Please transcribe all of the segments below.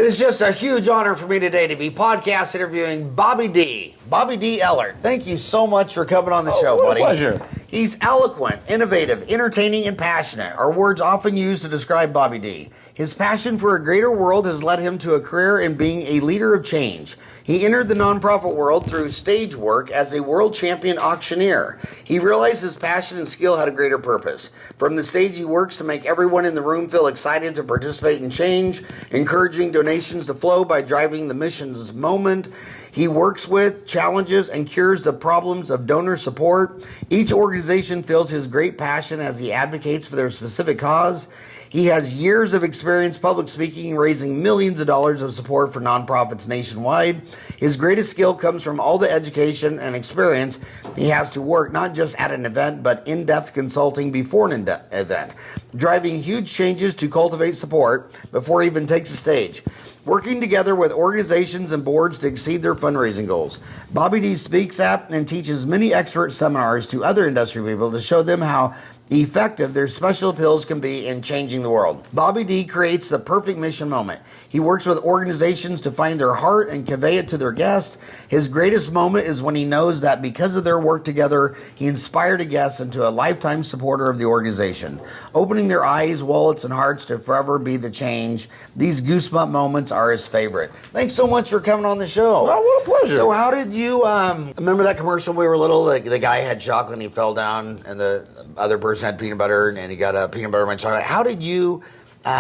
is just a huge honor for me today to be podcast interviewing Bobby D. Ehlert. Thank you so much for coming on the show, buddy. Pleasure. He's eloquent, innovative, entertaining, and passionate, are words often used to describe Bobby D. His passion for a greater world has led him to a career in being a leader of change. He entered the nonprofit world through stage work as a world champion auctioneer. He realized his passion and skill had a greater purpose. From the stage, he works to make everyone in the room feel excited to participate in change, encouraging donations to flow by driving the mission's moment. He works with, challenges, and cures the problems of donor support. Each organization feels his great passion as he advocates for their specific cause. He has years of experience public speaking, raising millions of dollars of support for nonprofits nationwide. His greatest skill comes from all the education and experience he has to work not just at an event, but in-depth consulting before an event, driving huge changes to cultivate support before he even takes the stage. Working together with organizations and boards to exceed their fundraising goals. Bobby D speaks at and teaches many expert seminars to other industry people to show them how effective their special appeals can be in changing the world. Bobby D creates the perfect mission moment. He works with organizations to find their heart and convey it to their guests. His greatest moment is when he knows that because of their work together, he inspired a guest into a lifetime supporter of the organization, opening their eyes, wallets, and hearts to forever be the change. These goosebump moments are his favorite. Thanks so much for coming on the show. Oh, what a pleasure. So how did you, remember that commercial when we were little? Like the guy had chocolate and he fell down and the other person had peanut butter and he got a peanut butter and chocolate. How did you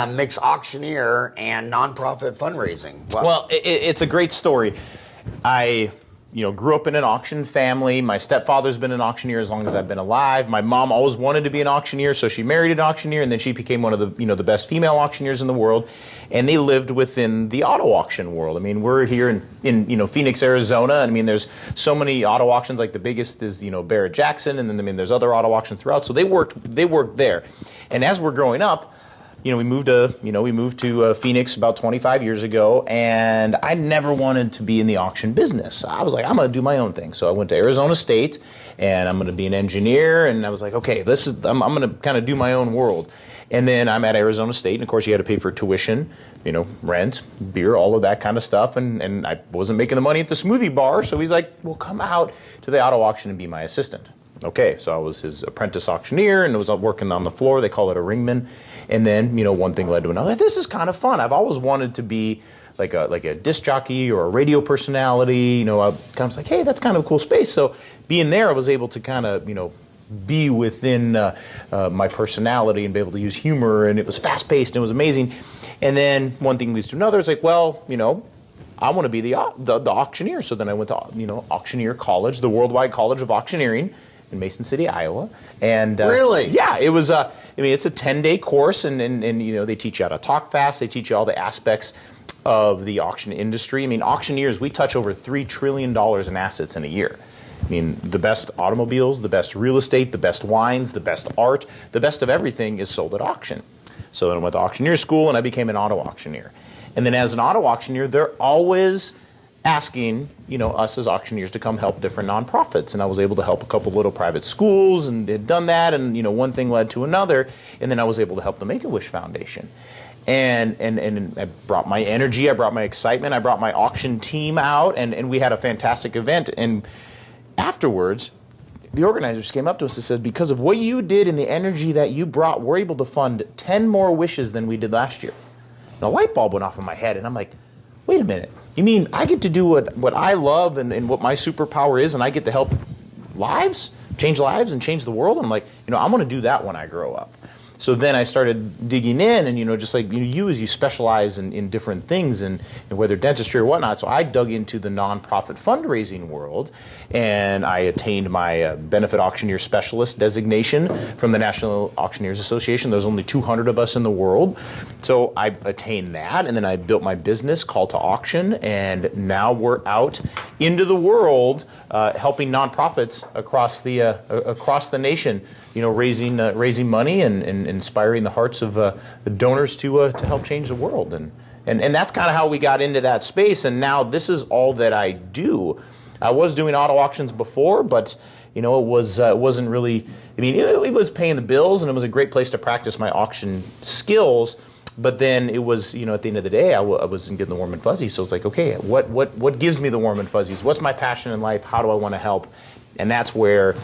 mix auctioneer and nonprofit fundraising? Well, it's a great story. I grew up in an auction family. My stepfather's been an auctioneer as long as I've been alive. My mom always wanted to be an auctioneer, so she married an auctioneer, and then she became one of the the best female auctioneers in the world. And they lived within the auto auction world. I mean, we're here in Phoenix, Arizona. I mean, there's so many auto auctions. Like the biggest is Barrett Jackson, and then there's other auto auctions throughout. So they worked there. And as we're growing up, we moved to Phoenix about 25 years ago, and I never wanted to be in the auction business. I was like, I'm going to do my own thing. So I went to Arizona State, and I'm going to be an engineer, and I was like, okay, I'm going to kind of do my own world. And then I'm at Arizona State, and of course you had to pay for tuition, rent, beer, all of that kind of stuff, and I wasn't making the money at the smoothie bar, so he's like, well, come out to the auto auction and be my assistant. Okay, so I was his apprentice auctioneer and was working on the floor. They call it a ringman. And then, one thing led to another. This is kind of fun. I've always wanted to be like a disc jockey or a radio personality. I was like, hey, that's kind of a cool space. So being there, I was able to kind of, be within my personality and be able to use humor. And it was fast-paced and it was amazing. And then one thing leads to another. It's like, well, I want to be the auctioneer. So then I went to, Auctioneer College, the Worldwide College of Auctioneering, in Mason City, Iowa. And really? Yeah, it was it's a 10-day course, and they teach you how to talk fast. They teach you all the aspects of the auction industry. I mean, auctioneers, we touch over $3 trillion in assets in a year. I mean, the best automobiles, the best real estate, the best wines, the best art, the best of everything is sold at auction. So then I went to auctioneer school and I became an auto auctioneer. And then as an auto auctioneer, they're always asking, us as auctioneers to come help different nonprofits. And I was able to help a couple little private schools and had done that. And, one thing led to another. And then I was able to help the Make-A-Wish Foundation. And I brought my energy, I brought my excitement, I brought my auction team out, and we had a fantastic event. And afterwards, the organizers came up to us and said, because of what you did and the energy that you brought, we're able to fund 10 more wishes than we did last year. And a light bulb went off in my head, and I'm like, wait a minute. You mean I get to do what I love and what my superpower is, and I get to help change lives and change the world? I'm like, I want to do that when I grow up. So then I started digging in, and just like you as you specialize in different things, and whether dentistry or whatnot. So I dug into the nonprofit fundraising world, and I attained my benefit auctioneer specialist designation from the National Auctioneers Association. There's only 200 of us in the world, so I attained that, and then I built my business, Call to Auction, and now we're out into the world helping nonprofits across the nation. Raising money and inspiring the hearts of the donors to help change the world, and that's kind of how we got into that space. And now this is all that I do. I was doing auto auctions before, but it wasn't really. I mean, it was paying the bills, and it was a great place to practice my auction skills. But then it was, at the end of the day, I wasn't getting the warm and fuzzy. So it's like, okay, what gives me the warm and fuzzies? What's my passion in life? How do I want to help? And that's where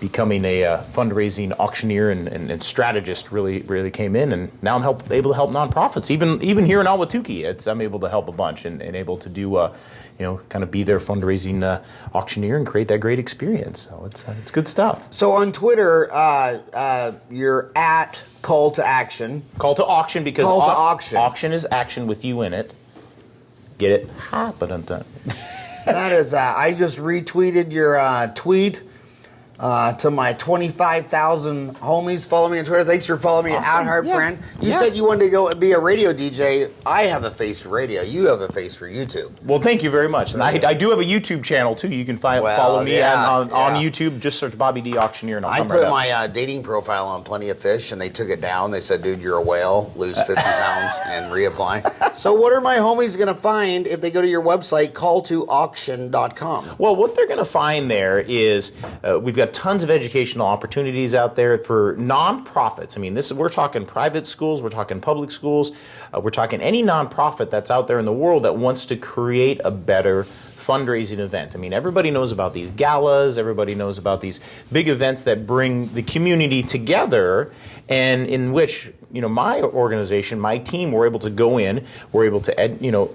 becoming a fundraising auctioneer and strategist really came in. And now I'm able to help nonprofits. Even here in Ahwatukee, I'm able to help a bunch and able to do, kind of be their fundraising auctioneer and create that great experience. So it's good stuff. So on Twitter, you're at Call to Action. Call to auction because Call to auction. Auction is action with you in it. Get it? Ha, but undone. That is, I just retweeted your tweet to my 25,000 homies. Follow me on Twitter. Thanks for following me at Farran. You said you wanted to go and be a radio DJ. I have a face for radio. You have a face for YouTube. Well, thank you very much. And I do have a YouTube channel too. You can follow me on YouTube. Just search Bobby D Auctioneer and I'll come right up. I put my dating profile on Plenty of Fish and they took it down. They said, dude, you're a whale. Lose 50 pounds and reapply. So what are my homies going to find if they go to your website, calltoauction.com? Well, what they're going to find there is we've got tons of educational opportunities out there for nonprofits. I mean, we're talking private schools, we're talking public schools, we're talking any nonprofit that's out there in the world that wants to create a better fundraising event. I mean, everybody knows about these galas, everybody knows about these big events that bring the community together, and in which, my organization, my team, we're able to go in, we're able to,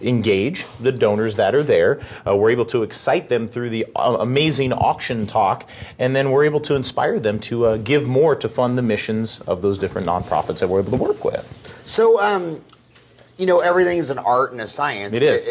engage the donors that are there, we're able to excite them through the amazing auction talk, and then we're able to inspire them to give more to fund the missions of those different nonprofits that we're able to work with. So, everything is an art and a science. It is.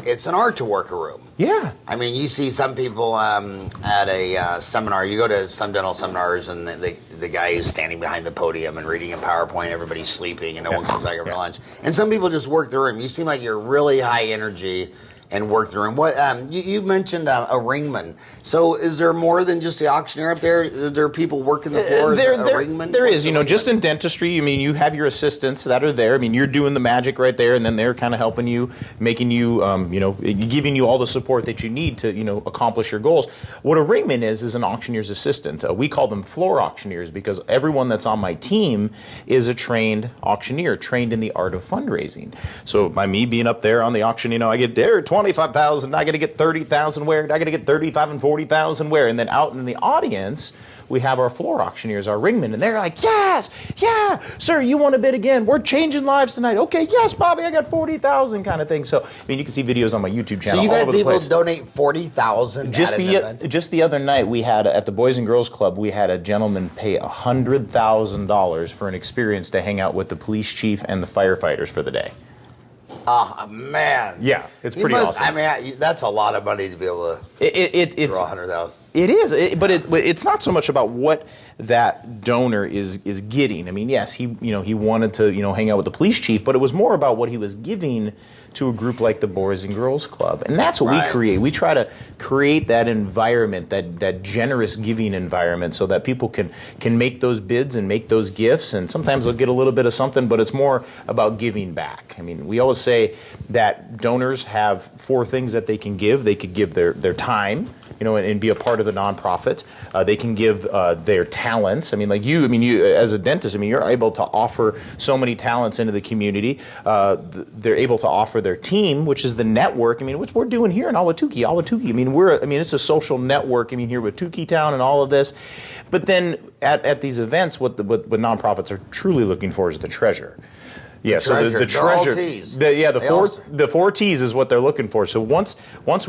It's an art to work a room. Yeah. I mean, you see some people at a seminar. You go to some dental seminars, and the guy is standing behind the podium and reading a PowerPoint. Everybody's sleeping, and no one comes back over lunch. And some people just work the room. You seem like you're really high energy and work the room. What you mentioned a ringman. So is there more than just the auctioneer up there? Is there people working the floor? A ringman? There is. Just in dentistry, you have your assistants that are there. You're doing the magic right there, and then they're kind of helping you, making you, giving you all the support that you need to, accomplish your goals. What a ringman is an auctioneer's assistant. We call them floor auctioneers because everyone that's on my team is a trained auctioneer, trained in the art of fundraising. So by me being up there on the auction, I get there 25,000. I got to get 30,000 where? I got to get 35 and 40,000 where? And then out in the audience, we have our floor auctioneers, our ringmen, and they're like, yes, yeah, sir, you want to bid again? We're changing lives tonight. Okay, yes, Bobby, I got 40,000 kind of thing. So, you can see videos on my YouTube channel. So you've all had over people the place. donate 40,000 just the other night, we had at the Boys and Girls Club, we had a gentleman pay $100,000 for an experience to hang out with the police chief and the firefighters for the day. Oh, man. Yeah, it's pretty awesome. That's a lot of money to be able to draw 100,000. It is, but it's not so much about what that donor is getting. Yes, he wanted to hang out with the police chief, but it was more about what he was giving to a group like the Boys and Girls Club, and that's what we create. We try to create that environment, that generous giving environment, so that people can make those bids and make those gifts, and sometimes they'll get a little bit of something, but it's more about giving back. We always say that donors have 4 things that they can give. They could give their time, and be a part of the nonprofit. They can give their talents. You as a dentist, you're able to offer so many talents into the community. They're able to offer their team, which is the network. Which we're doing here in Ahwatukee. It's a social network. Here with Tukeetown and all of this. But then at these events, what nonprofits are truly looking for is the treasure. Yeah, so the treasure, the 4 T's is what they're looking for. So once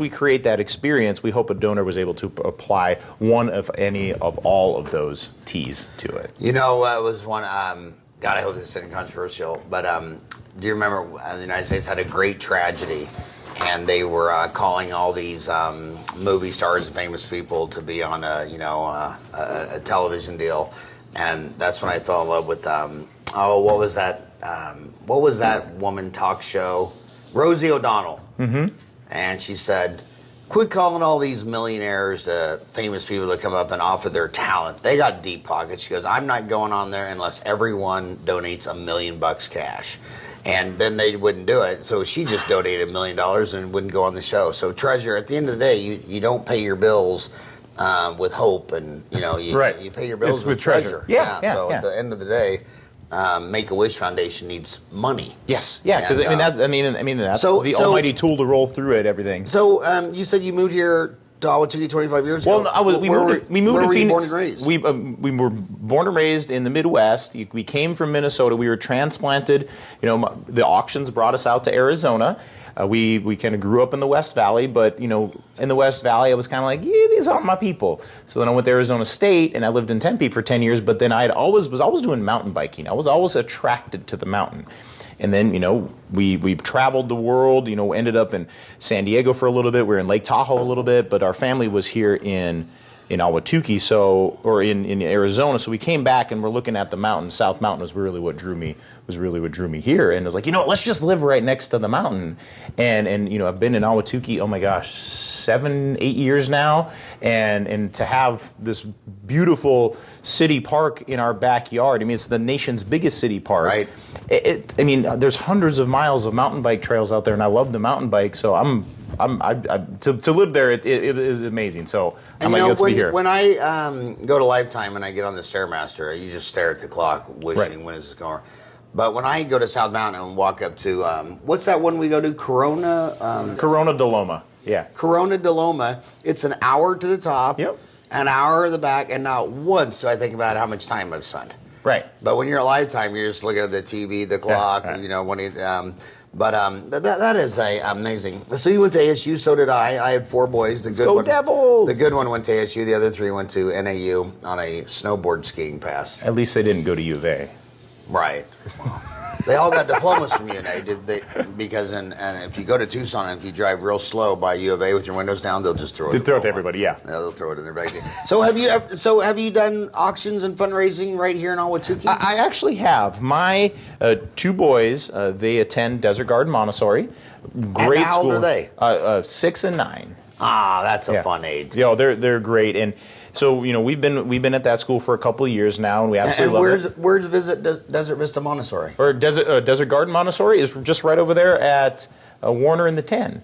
we create that experience, we hope a donor was able to apply one of any of all of those T's to it. It was one. God, I hope this isn't controversial, but do you remember the United States had a great tragedy, and they were calling all these movie stars and famous people to be on a television deal, and that's when I fell in love with what was that? What was that woman talk show? Rosie O'Donnell. Mm-hmm. And she said, quit calling all these millionaires, famous people to come up and offer their talent. They got deep pockets. She goes, I'm not going on there unless everyone donates $1 million cash. And then they wouldn't do it. So she just donated $1 million and wouldn't go on the show. So treasure, at the end of the day, you don't pay your bills with hope, and you pay your bills with treasure. Yeah. So at the end of the day, Make-A-Wish Foundation needs money. Yes, yeah, because And, I mean that's the almighty tool to roll through it. Everything. So you said you moved here to Ahwatukee 25 years ago. Well, we moved to Phoenix. You born and raised? We were born and raised in the Midwest. We came from Minnesota. We were transplanted. The auctions brought us out to Arizona. We kind of grew up in the West Valley, but in the West Valley, I was kind of like, yeah, these aren't my people. So then I went to Arizona State, and I lived in Tempe for 10 years. But then I was always doing mountain biking. I was always attracted to the mountain. And then, we traveled the world, ended up in San Diego for a little bit. We were in Lake Tahoe a little bit, but our family was here in Ahwatukee, or in Arizona. So we came back and we're looking at the mountain. South Mountain was really what drew me here. And I was like, let's just live right next to the mountain. And I've been in Ahwatukee, oh my gosh, 7-8 years now. And to have this beautiful city park in our backyard, it's the nation's biggest city park. Right. There's hundreds of miles of mountain bike trails out there, and I love the mountain bike. So to live there, it is amazing. So I'm like, let's be here. When I go to Lifetime and I get on the Stairmaster, you just stare at the clock, wishing when is this going. But when I go to South Mountain and walk up to what's that one we go to? Corona. Corona de Loma. Yeah. Corona de Loma. It's an hour to the top. Yep. An hour to the back, and not once do I think about how much time I've spent. Right. But when you're at Lifetime, you're just looking at the TV, the clock, right. when it. That is amazing. So you went to ASU, so did I. I had 4 boys. Let's go Devils! The good one went to ASU. The other 3 went to NAU on a snowboard skiing pass. At least they didn't go to U of A. Right. Well, they all got diplomas from UNA, because and if you go to Tucson and if you drive real slow by U of A with your windows down, they'll just throw it. They throw it to everybody, yeah. They'll throw it in their bag. So have you done auctions and fundraising right here in Ahwatukee? I actually have. My 2 boys, they attend Desert Garden Montessori. Great and how school. old are they? 6 and 9. Ah, that's a fun age. Yeah, they're great. And so we've been at that school for a couple of years now, and we absolutely love it. Where's Desert Vista Montessori? Or Desert Garden Montessori is just right over there at Warner and the 10.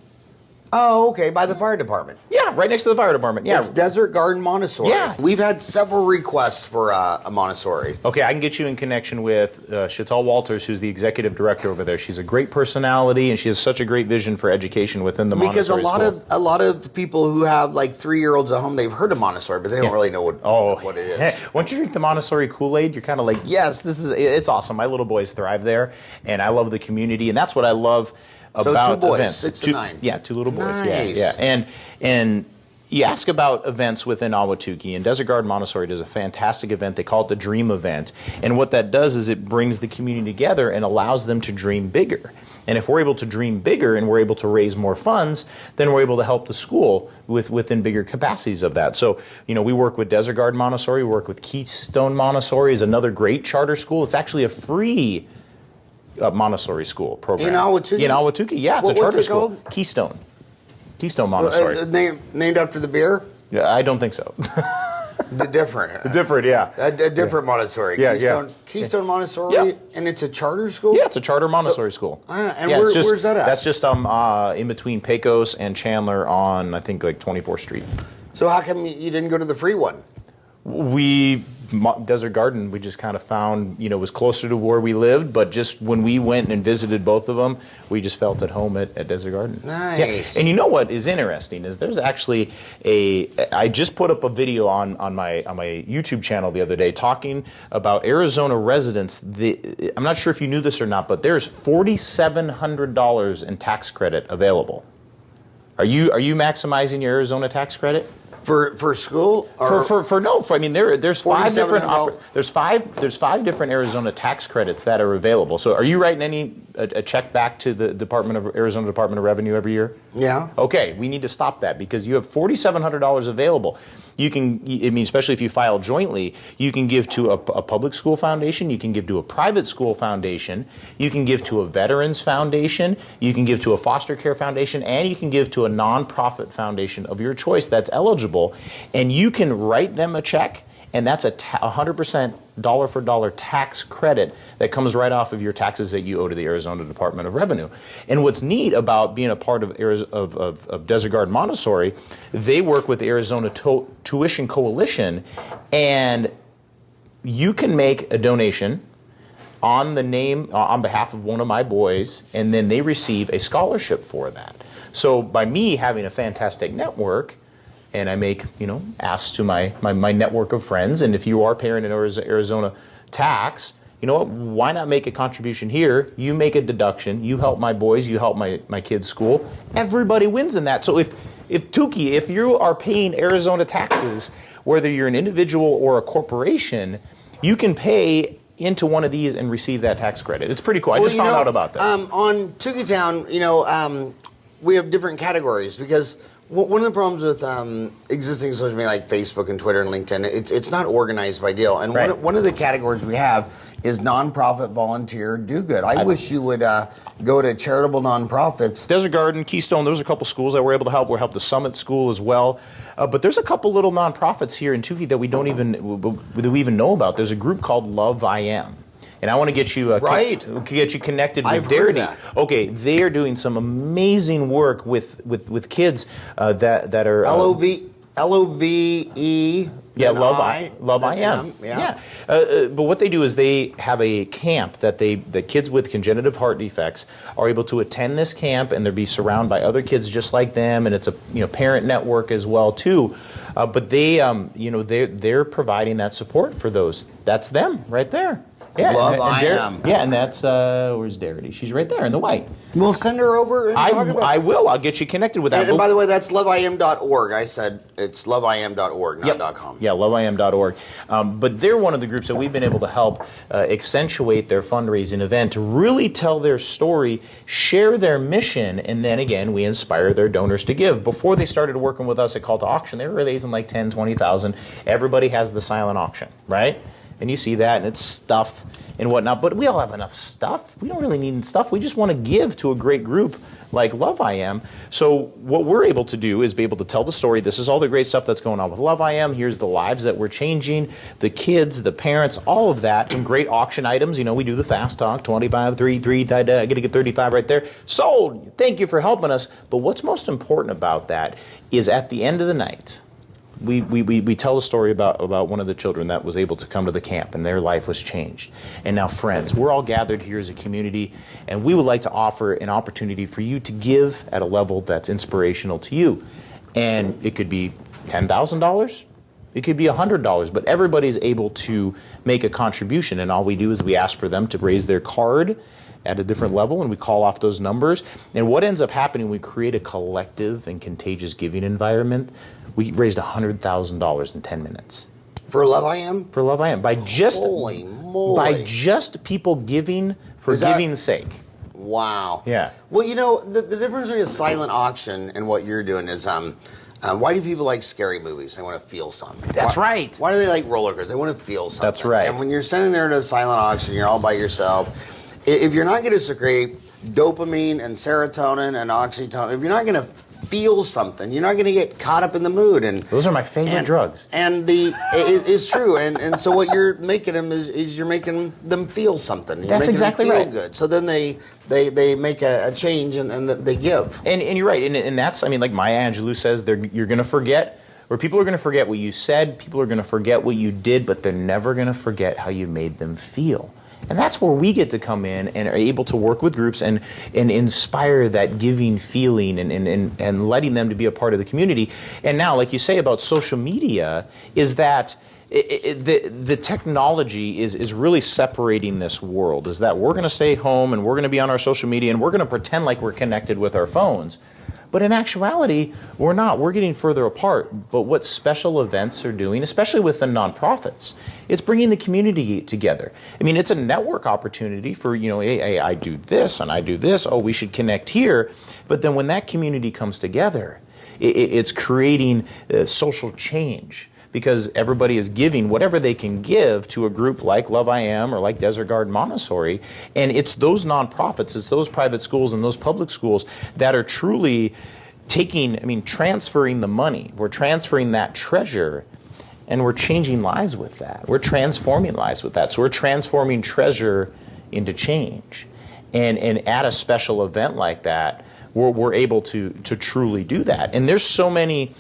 Oh, okay, by the fire department. Yeah, right next to the fire department. Yeah, it's Desert Garden Montessori. Yeah, we've had several requests for a Montessori. Okay, I can get you in connection with Chantal Walters, who's the executive director over there. She's a great personality, and she has such a great vision for education within the Montessori school. Because a lot of people who have like 3-year-olds at home, they've heard of Montessori, but they don't really know what it is. Once you drink the Montessori Kool-Aid, you're kind of like, yes, it's awesome. My little boys thrive there, and I love the community, and that's what I love about so 2 boys, events. 6 and 9. Yeah, 2 little boys. Nice. Yeah. And you ask about events within Ahwatukee, and Desert Garden Montessori does a fantastic event. They call it the Dream Event. And what that does is it brings the community together and allows them to dream bigger. And if we're able to dream bigger and we're able to raise more funds, then we're able to help the school within bigger capacities of that. So, we work with Desert Garden Montessori, we work with Keystone Montessori, is another great charter school. It's actually a free Montessori school program. In Ahwatukee? In Ahwatukee, yeah, it's a charter what's it school. called? Keystone Montessori. Named after the beer? Yeah, I don't think so. Different. Different, yeah. A different Montessori. Yeah, Keystone Montessori, and it's a charter school? Yeah, it's a charter Montessori school. Where's that at? That's just in between Pecos and Chandler on, I think, like 24th Street. So how come you didn't go to the free one? Desert Garden, we just kind of found, was closer to where we lived, but just when we went and visited both of them, we just felt at home at Desert Garden. Nice. Yeah. And what is interesting is there's actually I just put up a video on my YouTube channel the other day talking about Arizona residents. I'm not sure if you knew this or not, but there's $4,700 in tax credit available. Are you maximizing your Arizona tax credit? For school? There's 5 different there's five different Arizona tax credits that are available. So are you writing a check back to the Arizona Department of Revenue every year? Yeah. Okay, we need to stop that because you have $4,700 available. You can, especially if you file jointly, you can give to a public school foundation, you can give to a private school foundation, you can give to a veterans foundation, you can give to a foster care foundation, and you can give to a nonprofit foundation of your choice that's eligible, and you can write them a check, and that's a 100% dollar for dollar tax credit that comes right off of your taxes that you owe to the Arizona Department of Revenue. And what's neat about being a part of Desert Garden Montessori, they work with the Arizona Tuition Coalition, and you can make a donation on the name, on behalf of one of my boys, and then they receive a scholarship for that. So by me having a fantastic network, and I make, asks to my network of friends, and if you are paying an Arizona tax, you know what, why not make a contribution here? You make a deduction, you help my boys, you help my kids' school. Everybody wins in that. So if Tukey, if you are paying Arizona taxes, whether you're an individual or a corporation, you can pay into one of these and receive that tax credit. It's pretty cool. I just found out about this. On Tukeetown, we have different categories because one of the problems with existing social media like Facebook and Twitter and LinkedIn, it's not organized by deal. And right. one of the categories we have is nonprofit, volunteer, do good. I wish you would go to charitable nonprofits. Desert Garden, Keystone, there was a couple schools that were able to help. We helped the Summit School as well. But there's a couple little nonprofits here in Tukey that we even know about. There's a group called Love I Am. And I want to get you get you connected with Darity. Okay, they are doing some amazing work with kids that are LOVE. Yeah, Love I Am. Yeah. But what they do is they have a camp that the kids with congenital heart defects are able to attend this camp, and they'll be surrounded by other kids just like them, and it's a parent network as well too. But they they're providing that support for those. That's them right there. Yeah, Love I Am. Yeah, and that's where's Darity? She's right there in the white. We'll send her over and talk about it. I will. I'll get you connected with that. And by the way, that's loveiam.org. I said it's loveiam.org, not .com. Yeah, loveiam.org. But they're one of the groups that we've been able to help accentuate their fundraising event, to really tell their story, share their mission, and then again, we inspire their donors to give. Before they started working with us at Call to Auction, they were raising like 10, 20,000. Everybody has the silent auction, right? And you see that, and it's stuff and whatnot. But we all have enough stuff. We don't really need stuff. We just want to give to a great group like Love I Am. So what we're able to do is be able to tell the story. This is all the great stuff that's going on with Love I Am. Here's the lives that we're changing, the kids, the parents, all of that, and great auction items. We do the fast talk, 25, 3, I got to get 35 right there. Sold. Thank you for helping us. But what's most important about that is at the end of the night, we tell a story about one of the children that was able to come to the camp, and their life was changed. And now, friends, we're all gathered here as a community, and we would like to offer an opportunity for you to give at a level that's inspirational to you. And it could be $10,000, it could be $100, but everybody's able to make a contribution, and all we do is we ask for them to raise their card at a different level, and we call off those numbers. And what ends up happening, we create a collective and contagious giving environment. We raised $100,000 in 10 minutes. For Love I Am? For Love I Am. Holy moly. By just people giving for giving's sake. Wow. Yeah. Well, the difference between a silent auction and what you're doing is, why do people like scary movies? They want to feel something. That's right. Why do they like roller coasters? They want to feel something. That's right. And when you're sitting there at a silent auction, you're all by yourself. If you're not going to secrete dopamine and serotonin and oxytocin, if you're not going to feel something, you're not going to get caught up in the mood. And those are my favorite drugs. And it's true. And so what you're making them is you're making them feel something. That's exactly right. Good. So then they make a change and they give. And you're right. And that's, like Maya Angelou says, you're going to forget, or people are going to forget what you said, people are going to forget what you did, but they're never going to forget how you made them feel. And that's where we get to come in and are able to work with groups and inspire that giving feeling and letting them to be a part of the community. And now, like you say about social media, is that the technology is really separating this world, is that we're going to stay home and we're going to be on our social media and we're going to pretend like we're connected with our phones. But in actuality, we're not. We're getting further apart. But what special events are doing, especially with the nonprofits, it's bringing the community together. It's a network opportunity for, hey, I do this and I do this. Oh, we should connect here. But then when that community comes together, it's creating social change, because everybody is giving whatever they can give to a group like Love I Am or like Desert Garden Montessori. And it's those nonprofits, it's those private schools and those public schools that are truly transferring the money. We're transferring that treasure, and we're changing lives with that. We're transforming lives with that. So we're transforming treasure into change. And at a special event like that, we're able to truly do that. And there's so many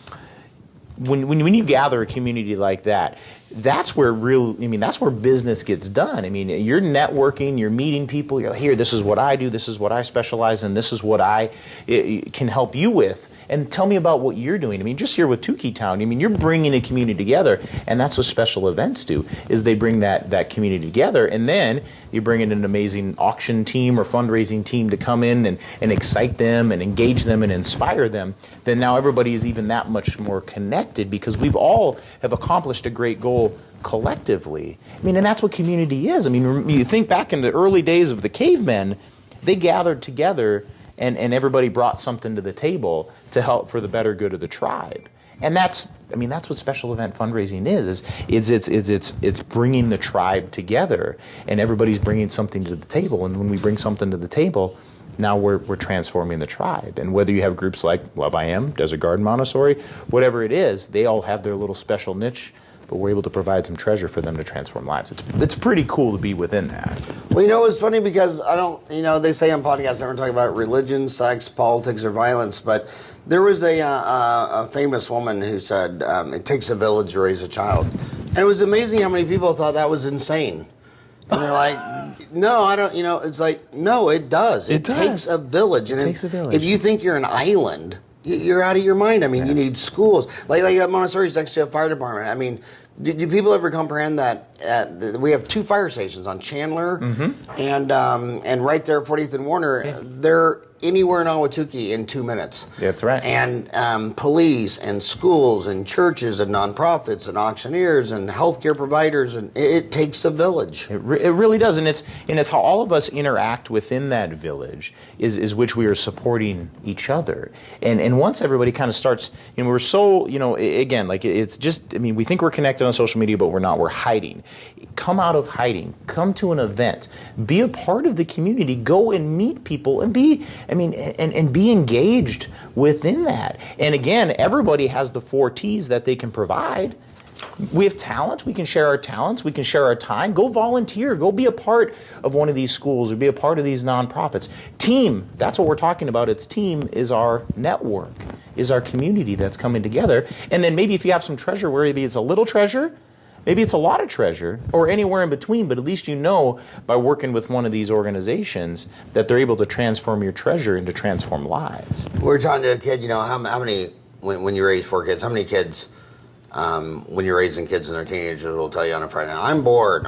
when you gather a community like that, that's where that's where business gets done. I mean, you're networking, you're meeting people, you're like, here, this is what I do, this is what I specialize in, this is what I can help you with. And tell me about what you're doing. I mean, just here with Tukeetown, I mean, you're bringing a community together, and that's what special events do, is they bring that community together, and then you bring in an amazing auction team or fundraising team to come in and excite them and engage them and inspire them. Then now everybody's even that much more connected because we've all have accomplished a great goal collectively. I mean, and that's what community is. I mean, you think back in the early days of the cavemen, they gathered together and everybody brought something to the table to help for the better good of the tribe. And that's what special event fundraising is it's bringing the tribe together, and everybody's bringing something to the table. And when we bring something to the table, now we're transforming the tribe. And whether you have groups like Love I Am, Desert Garden Montessori, whatever it is, they all have their little special niche, but we're able to provide some treasure for them to transform lives. It's pretty cool to be within that. Well, it's funny because they say on podcasts, everyone talking about religion, sex, politics, or violence, but there was a famous woman who said, it takes a village to raise a child. And it was amazing how many people thought that was insane. And they're like, no, I don't, it's like, no, it does. It takes a village. It takes a village. If you think you're an island, you're out of your mind. I mean, you need schools. Like Montessori's next to a fire department. I mean, do people ever comprehend that we have 2 fire stations on Chandler and right there, 40th and Warner. Yeah. They're anywhere in Ahwatukee in 2 minutes. That's right. And police and schools and churches and nonprofits and auctioneers and healthcare providers, and it takes a village. It really does, and it's how all of us interact within that village is which we are supporting each other. And once everybody kind of starts, we're so again, like it's just, we think we're connected on social media, but we're not. We're hiding. Come out of hiding. Come to an event. Be a part of the community. Go and meet people and be engaged within that. And again, everybody has the 4 T's that they can provide. We have talent. We can share our talents. We can share our time. Go volunteer. Go be a part of one of these schools or be a part of these nonprofits. Team. That's what we're talking about. It's team is our network, is our community that's coming together. And then maybe if you have some treasure, where maybe it's a little treasure, maybe it's a lot of treasure, or anywhere in between, but at least by working with one of these organizations that they're able to transform your treasure into transform lives. We were talking to a kid, how many, when you raise 4 kids, how many kids, when you're raising kids and they're teenagers, will tell you on a Friday night, I'm bored.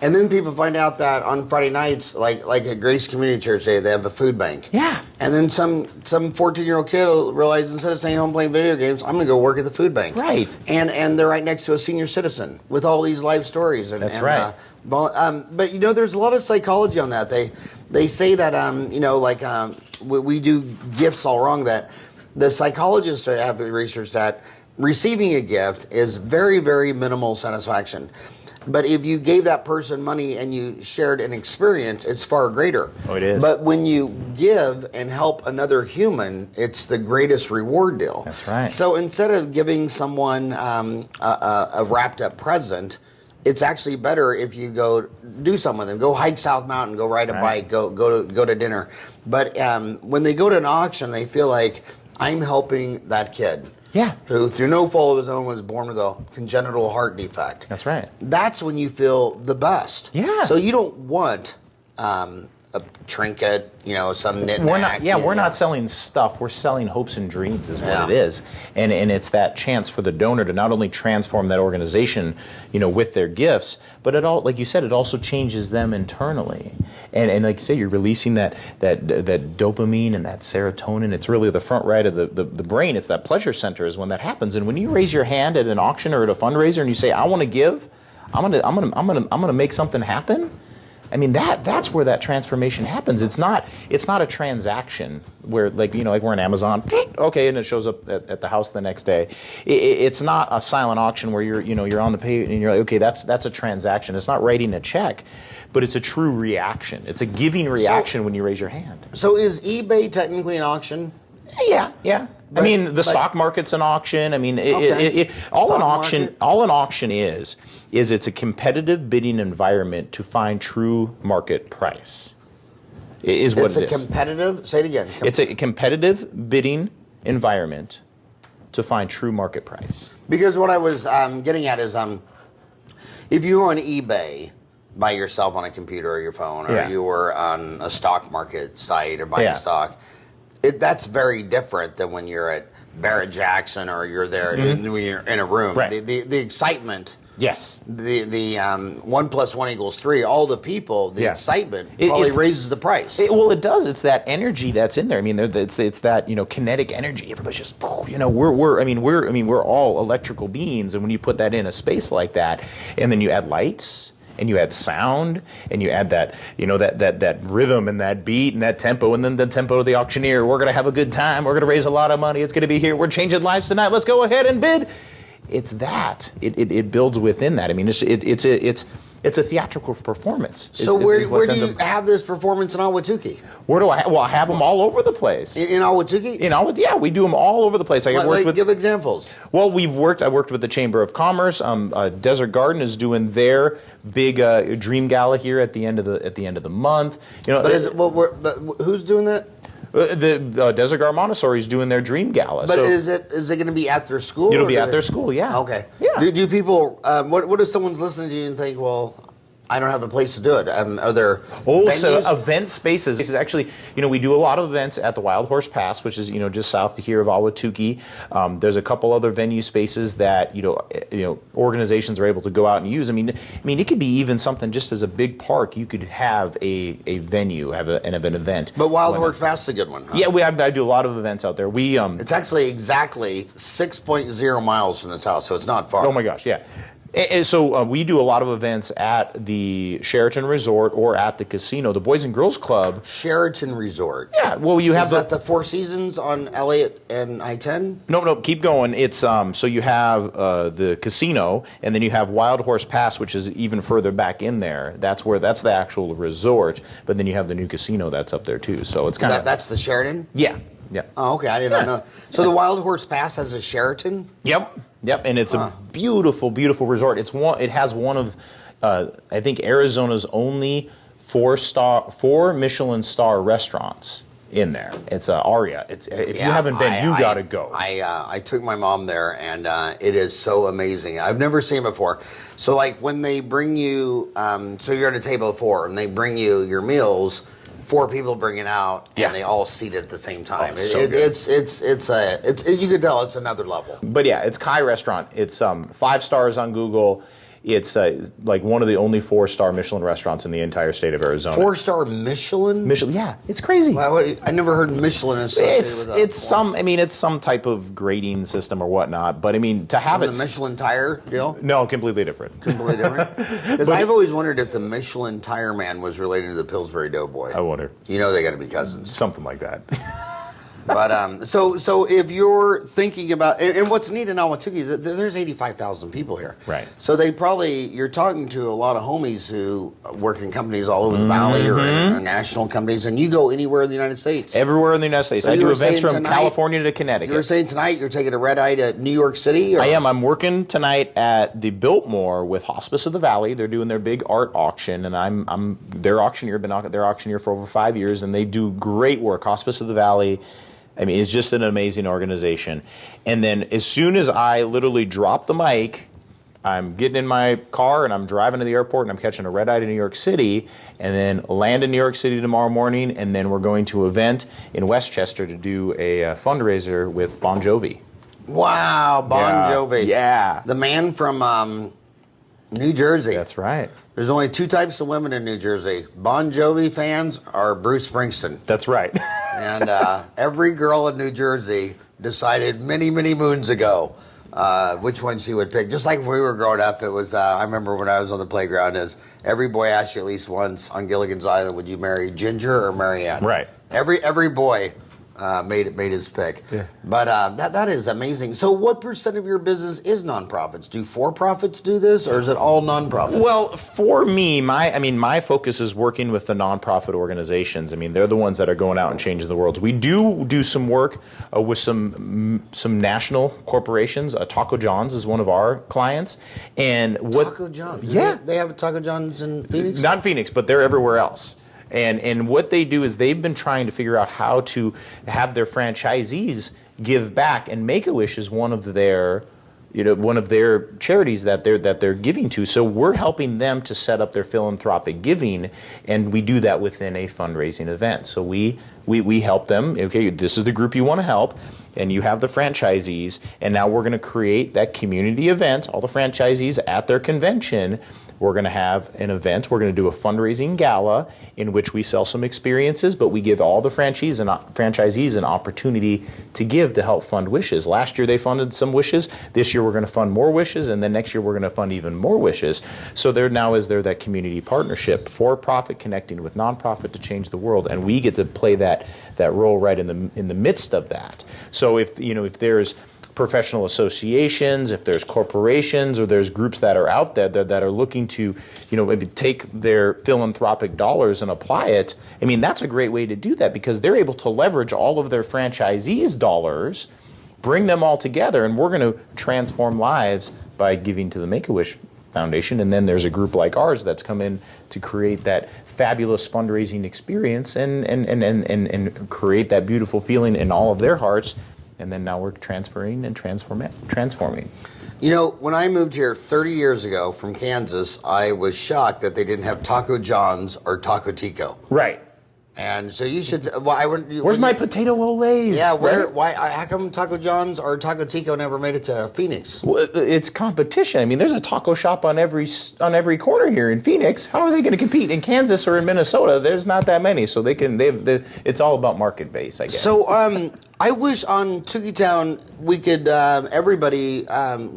And then people find out that on Friday nights, like at Grace Community Church, they have a food bank. Yeah. And then some 14-year-old kid will realize instead of staying home playing video games, I'm going to go work at the food bank. Right. And they're right next to a senior citizen with all these life stories. That's right. But there's a lot of psychology on that. They say that we do gifts all wrong. That the psychologists have researched that receiving a gift is very, very minimal satisfaction. But if you gave that person money and you shared an experience, it's far greater. Oh, it is. But when you give and help another human, it's the greatest reward deal. That's right. So instead of giving someone a wrapped up present, it's actually better if you go do something with them. Go hike South Mountain, go ride a bike, go to dinner. But when they go to an auction, they feel like I'm helping that kid. Yeah. Who, through no fault of his own, was born with a congenital heart defect. That's right. That's when you feel the best. Yeah. So you don't want a trinket, some knick-knack. We're not selling stuff. We're selling hopes and dreams is what it is. And it's that chance for the donor to not only transform that organization, with their gifts, but like you said, it also changes them internally. And like you say, you're releasing that dopamine and that serotonin. It's really the front right of the brain. It's that pleasure center is when that happens. And when you raise your hand at an auction or at a fundraiser and you say, I want to give, I'm gonna make something happen. That's where that transformation happens. It's not a transaction where like we're on Amazon, okay, and it shows up at the house the next day. It's not a silent auction where you're on the page and you're like, okay, that's a transaction. It's not writing a check, but it's a true reaction. It's a giving reaction when you raise your hand. So is eBay technically an auction? Yeah. The stock market's an auction. All an auction is it's a competitive bidding environment to find true market price. It's a competitive. Say it again. It's a competitive bidding environment to find true market price. Because what I was getting at is, if you were on eBay by yourself on a computer or your phone, or you were on a stock market site or buying stock, that's very different than when you're at Barrett Jackson or you're there when you're in a room. Right. The excitement. Yes. The 1 + 1 = 3. All the people, the excitement probably raises the price. It does. It's that energy that's in there. I mean, it's that kinetic energy. Everybody's just we're all electrical beings, and when you put that in a space like that, and then you add lights, and you add sound, and you add that that rhythm and that beat and that tempo, and then the tempo of the auctioneer. We're gonna have a good time. We're gonna raise a lot of money. It's gonna be here. We're changing lives tonight. Let's go ahead and bid. It's that. It builds within that. I mean, it's a theatrical performance. So where do you have this performance in Ahwatukee? Where do I have? Well, I have them all over the place. In Ahwatukee? Yeah, we do them all over the place. Give examples. Well, I worked with the Chamber of Commerce. Desert Garden is doing their big Dream Gala here at the end of the month. But who's doing that? The Desert Garden Montessori is doing their Dream Gala. But is it going to be at their school? It'll be at their school, yeah. Okay. Yeah. Do people? What if someone's listening to you and think, well, I don't have a place to do it? Are there venues? So event spaces. This is actually, we do a lot of events at the Wild Horse Pass, which is, just south here of Ahwatukee. There's a couple other venue spaces that, organizations are able to go out and use. I mean, it could be even something just as a big park. You could have a venue, have an event. But Wild Horse Pass is a good one, huh? Yeah, I do a lot of events out there. It's actually exactly 6.0 miles from this house, so it's not far. Oh my gosh, yeah. And so we do a lot of events at the Sheraton Resort or at the casino, the Boys and Girls Club. Sheraton Resort. Yeah, well, you have Is that the Four Seasons on Elliott and I-10? No, keep going. It's so you have the casino, and then you have Wild Horse Pass, which is even further back in there. That's the actual resort. But then you have the new casino that's up there too. So it's kind of that's the Sheraton. Yeah. Oh, okay. I did not know. So the Wild Horse Pass has a Sheraton. Yep, and it's a beautiful, beautiful resort. It has one of, I think, Arizona's only 4 Michelin star restaurants in there. It's Aria. If you haven't been, you got to go. I took my mom there, and it is so amazing. I've never seen it before. So like when they bring you, so you're at a table of 4, and they bring you your meals. 4 people bring it out, and they all seat it at the same time. It's you can tell it's another level. But yeah, it's Kai Restaurant. It's 5 stars on Google. It's like one of the only 4-star Michelin restaurants in the entire state of Arizona. 4-star Michelin? Michelin, yeah, it's crazy. Well, I never heard Michelin associated with it's some type of grading system or whatnot. But I mean, to have the Michelin tire deal? No, completely different. Completely different. Because I've always wondered if the Michelin tire man was related to the Pillsbury Doughboy. I wonder. They got to be cousins. Something like that. But so if you're thinking about, and what's neat in Ahwatukee, there's 85,000 people here. Right. So you're talking to a lot of homies who work in companies all over the valley or international companies, and you go anywhere in the United States. Everywhere in the United States. So I do events from California to Connecticut. You were saying tonight you're taking a red eye to New York City? Or? I am. I'm working tonight at the Biltmore with Hospice of the Valley. They're doing their big art auction, and I'm their auctioneer. Been their auctioneer for over 5 years, and they do great work. Hospice of the Valley. I mean, it's just an amazing organization. And then as soon as I literally drop the mic, I'm getting in my car and I'm driving to the airport and I'm catching a red eye to New York City and then land in New York City tomorrow morning. And then we're going to an event in Westchester to do a fundraiser with Bon Jovi. Wow, Bon Jovi. Yeah. The man from New Jersey. That's right. There's only 2 types of women in New Jersey. Bon Jovi fans or Bruce Springsteen. That's right. And every girl in New Jersey decided many, many moons ago which one she would pick. Just like when we were growing up, it was, I remember when I was on the playground, every boy asked you at least once on Gilligan's Island, would you marry Ginger or Marianne? Right. Every boy made his pick. Yeah. But that is amazing. So what % of your business is nonprofits? Do for-profits do this, or is it all nonprofits? Well, for me, my focus is working with the nonprofit organizations. I mean, they're the ones that are going out and changing the world. We do some work with some national corporations. Taco John's is one of our clients. And Taco John's? Yeah. They have Taco John's in Phoenix? Not Phoenix, but they're everywhere else. And what they do is they've been trying to figure out how to have their franchisees give back, and Make-A-Wish is one of their charities that they're giving to. So we're helping them to set up their philanthropic giving, and we do that within a fundraising event. So we help them. Okay, this is the group you want to help, and you have the franchisees, and now we're going to create that community event. All the franchisees at their convention. We're going to have an event. We're going to do a fundraising gala in which we sell some experiences, but we give all the franchisees an opportunity to give to help fund wishes. Last year they funded some wishes. This year we're going to fund more wishes, and then next year we're going to fund even more wishes. So there now is that community partnership, for-profit connecting with nonprofit to change the world, and we get to play that role right in the midst of that. So if there's professional associations, if there's corporations, or there's groups that are out there that are looking to, maybe take their philanthropic dollars and apply it, I mean, that's a great way to do that, because they're able to leverage all of their franchisees' dollars, bring them all together, and we're going to transform lives by giving to the Make-A-Wish Foundation. And then there's a group like ours that's come in to create that fabulous fundraising experience and create that beautiful feeling in all of their hearts. And then now we're transferring and transforming. When I moved here 30 years ago from Kansas, I was shocked that they didn't have Taco John's or Taco Tico. Right. And so you should. Where's my potato olays? Yeah, right? Why? How come Taco John's or Taco Tico never made it to Phoenix? Well, it's competition. I mean, there's a taco shop on every corner here in Phoenix. How are they going to compete in Kansas or in Minnesota? There's not that many, so it's all about market base, I guess. So I wish on Tukeetown we could everybody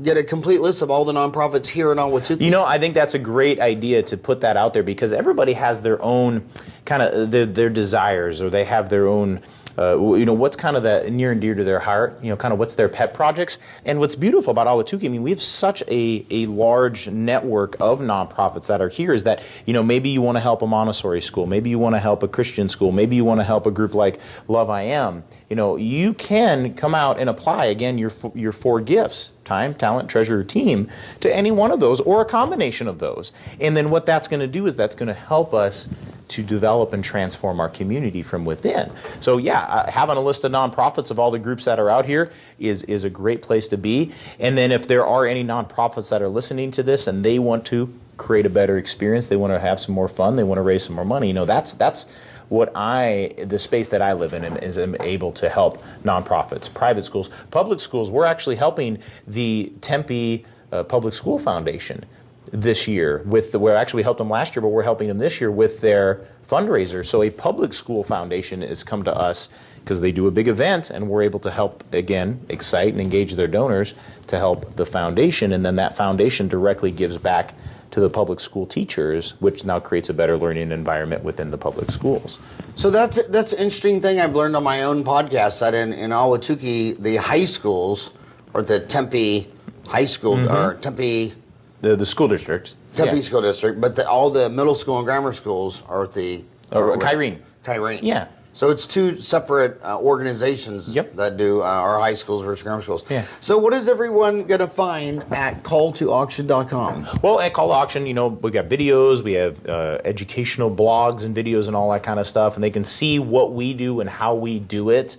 get a complete list of all the nonprofits here in Ahwatukee. I think that's a great idea to put that out there, because everybody has their own kind of their desires, or they have their own what's kind of the near and dear to their heart, kind of what's their pet projects. And what's beautiful about Ahwatukee, I mean, we have such a large network of nonprofits that are here, is that, maybe you want to help a Montessori school, maybe you want to help a Christian school, maybe you want to help a group like Love I Am. You can come out and apply, again, your 4 gifts: time, talent, treasure, team, to any one of those, or a combination of those. And then what that's going to do is that's going to help us to develop and transform our community from within. So having a list of nonprofits of all the groups that are out here is a great place to be. And then if there are any nonprofits that are listening to this and they want to create a better experience, they want to have some more fun, they want to raise some more money, that's what the space that I live in is able to help nonprofits, private schools, public schools. We're actually helping the Tempe Public School Foundation this year we actually helped them last year, but we're helping them this year with their fundraiser. So a public school foundation has come to us because they do a big event, and we're able to help, again, excite and engage their donors to help the foundation, and then that foundation directly gives back to the public school teachers, which now creates a better learning environment within the public schools. So that's an interesting thing I've learned on my own podcast, that in Ahwatukee, the high schools, or the Tempe High School, or Tempe... The school district. Tempe School District, but all the middle school and grammar schools are at the... Kyrene. Kyrene. Yeah. So it's 2 separate organizations that do our high schools versus grammar schools. Yeah. So what is everyone going to find at calltoauction.com? Well, at Call to Auction, we got videos, we have educational blogs and videos and all that kind of stuff, and they can see what we do and how we do it.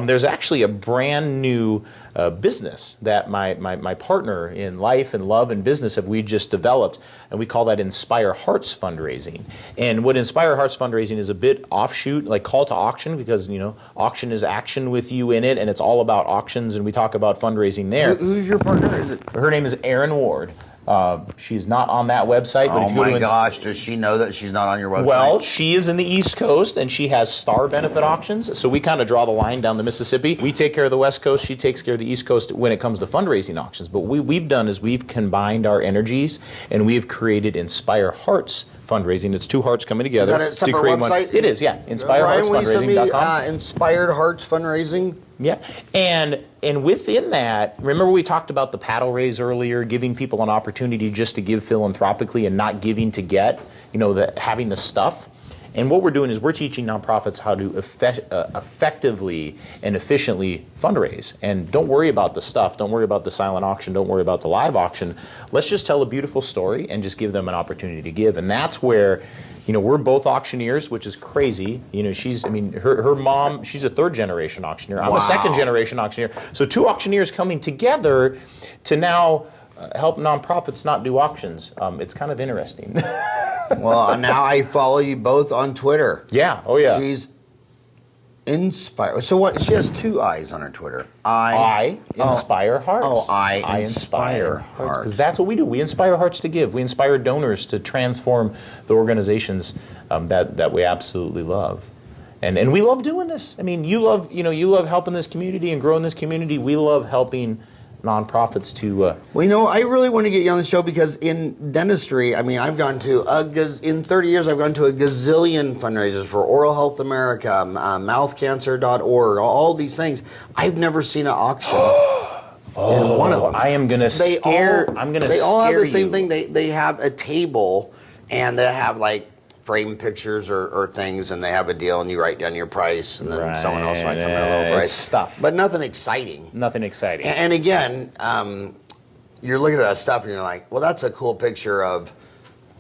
There's actually a brand new business that my partner in life and love and business we just developed, and we call that Inspire Hearts Fundraising. And what Inspire Hearts Fundraising is a bit offshoot, like Call to Auction, because auction is action with you in it, and it's all about auctions, and we talk about fundraising there. Who's your partner? Her name is Erin Ward. She's not on that website. But oh if you my gosh, does she know that she's not on your website? Well, she is in the East Coast, and she has star benefit auctions, so we kind of draw the line down the Mississippi. We take care of the West Coast, she takes care of the East Coast when it comes to fundraising auctions. But what we've done is we've combined our energies, and we've created Inspire Hearts Fundraising. It's 2 hearts coming together. Is that a separate website? It is, yeah. InspireHeartsFundraising.com. Inspired Hearts Fundraising? Yeah, and within that, remember we talked about the paddle raise earlier, giving people an opportunity just to give philanthropically and not giving to get, having the stuff. And what we're doing is we're teaching nonprofits how to effectively and efficiently fundraise. And don't worry about the stuff. Don't worry about the silent auction. Don't worry about the live auction. Let's just tell a beautiful story and just give them an opportunity to give. And that's where, we're both auctioneers, which is crazy. Her mom, she's a third generation auctioneer. I'm a second generation auctioneer. So two auctioneers coming together to now help nonprofits not do auctions. It's kind of interesting. Well, now I follow you both on Twitter. Yeah. Oh, yeah. She's inspired. So what? She has two eyes on her Twitter. I inspire hearts. Oh, I inspire hearts. Because that's what we do. We inspire hearts to give. We inspire donors to transform the organizations that we absolutely love. And we love doing this. You love helping this community and growing this community. We love helping nonprofits to... I really want to get you on the show because in dentistry, I've gone to in 30 years, I've gone to a gazillion fundraisers for Oral Health America, mouthcancer.org, all these things. I've never seen an auction. In one of them. I am going to scare... They all have the same thing. They have a table and they have frame pictures or things, and they have a deal, and you write down your price, and then someone else might come in a lower price. It's stuff. But nothing exciting. Nothing exciting. And again, you're looking at that stuff, and you're like, well, that's a cool picture of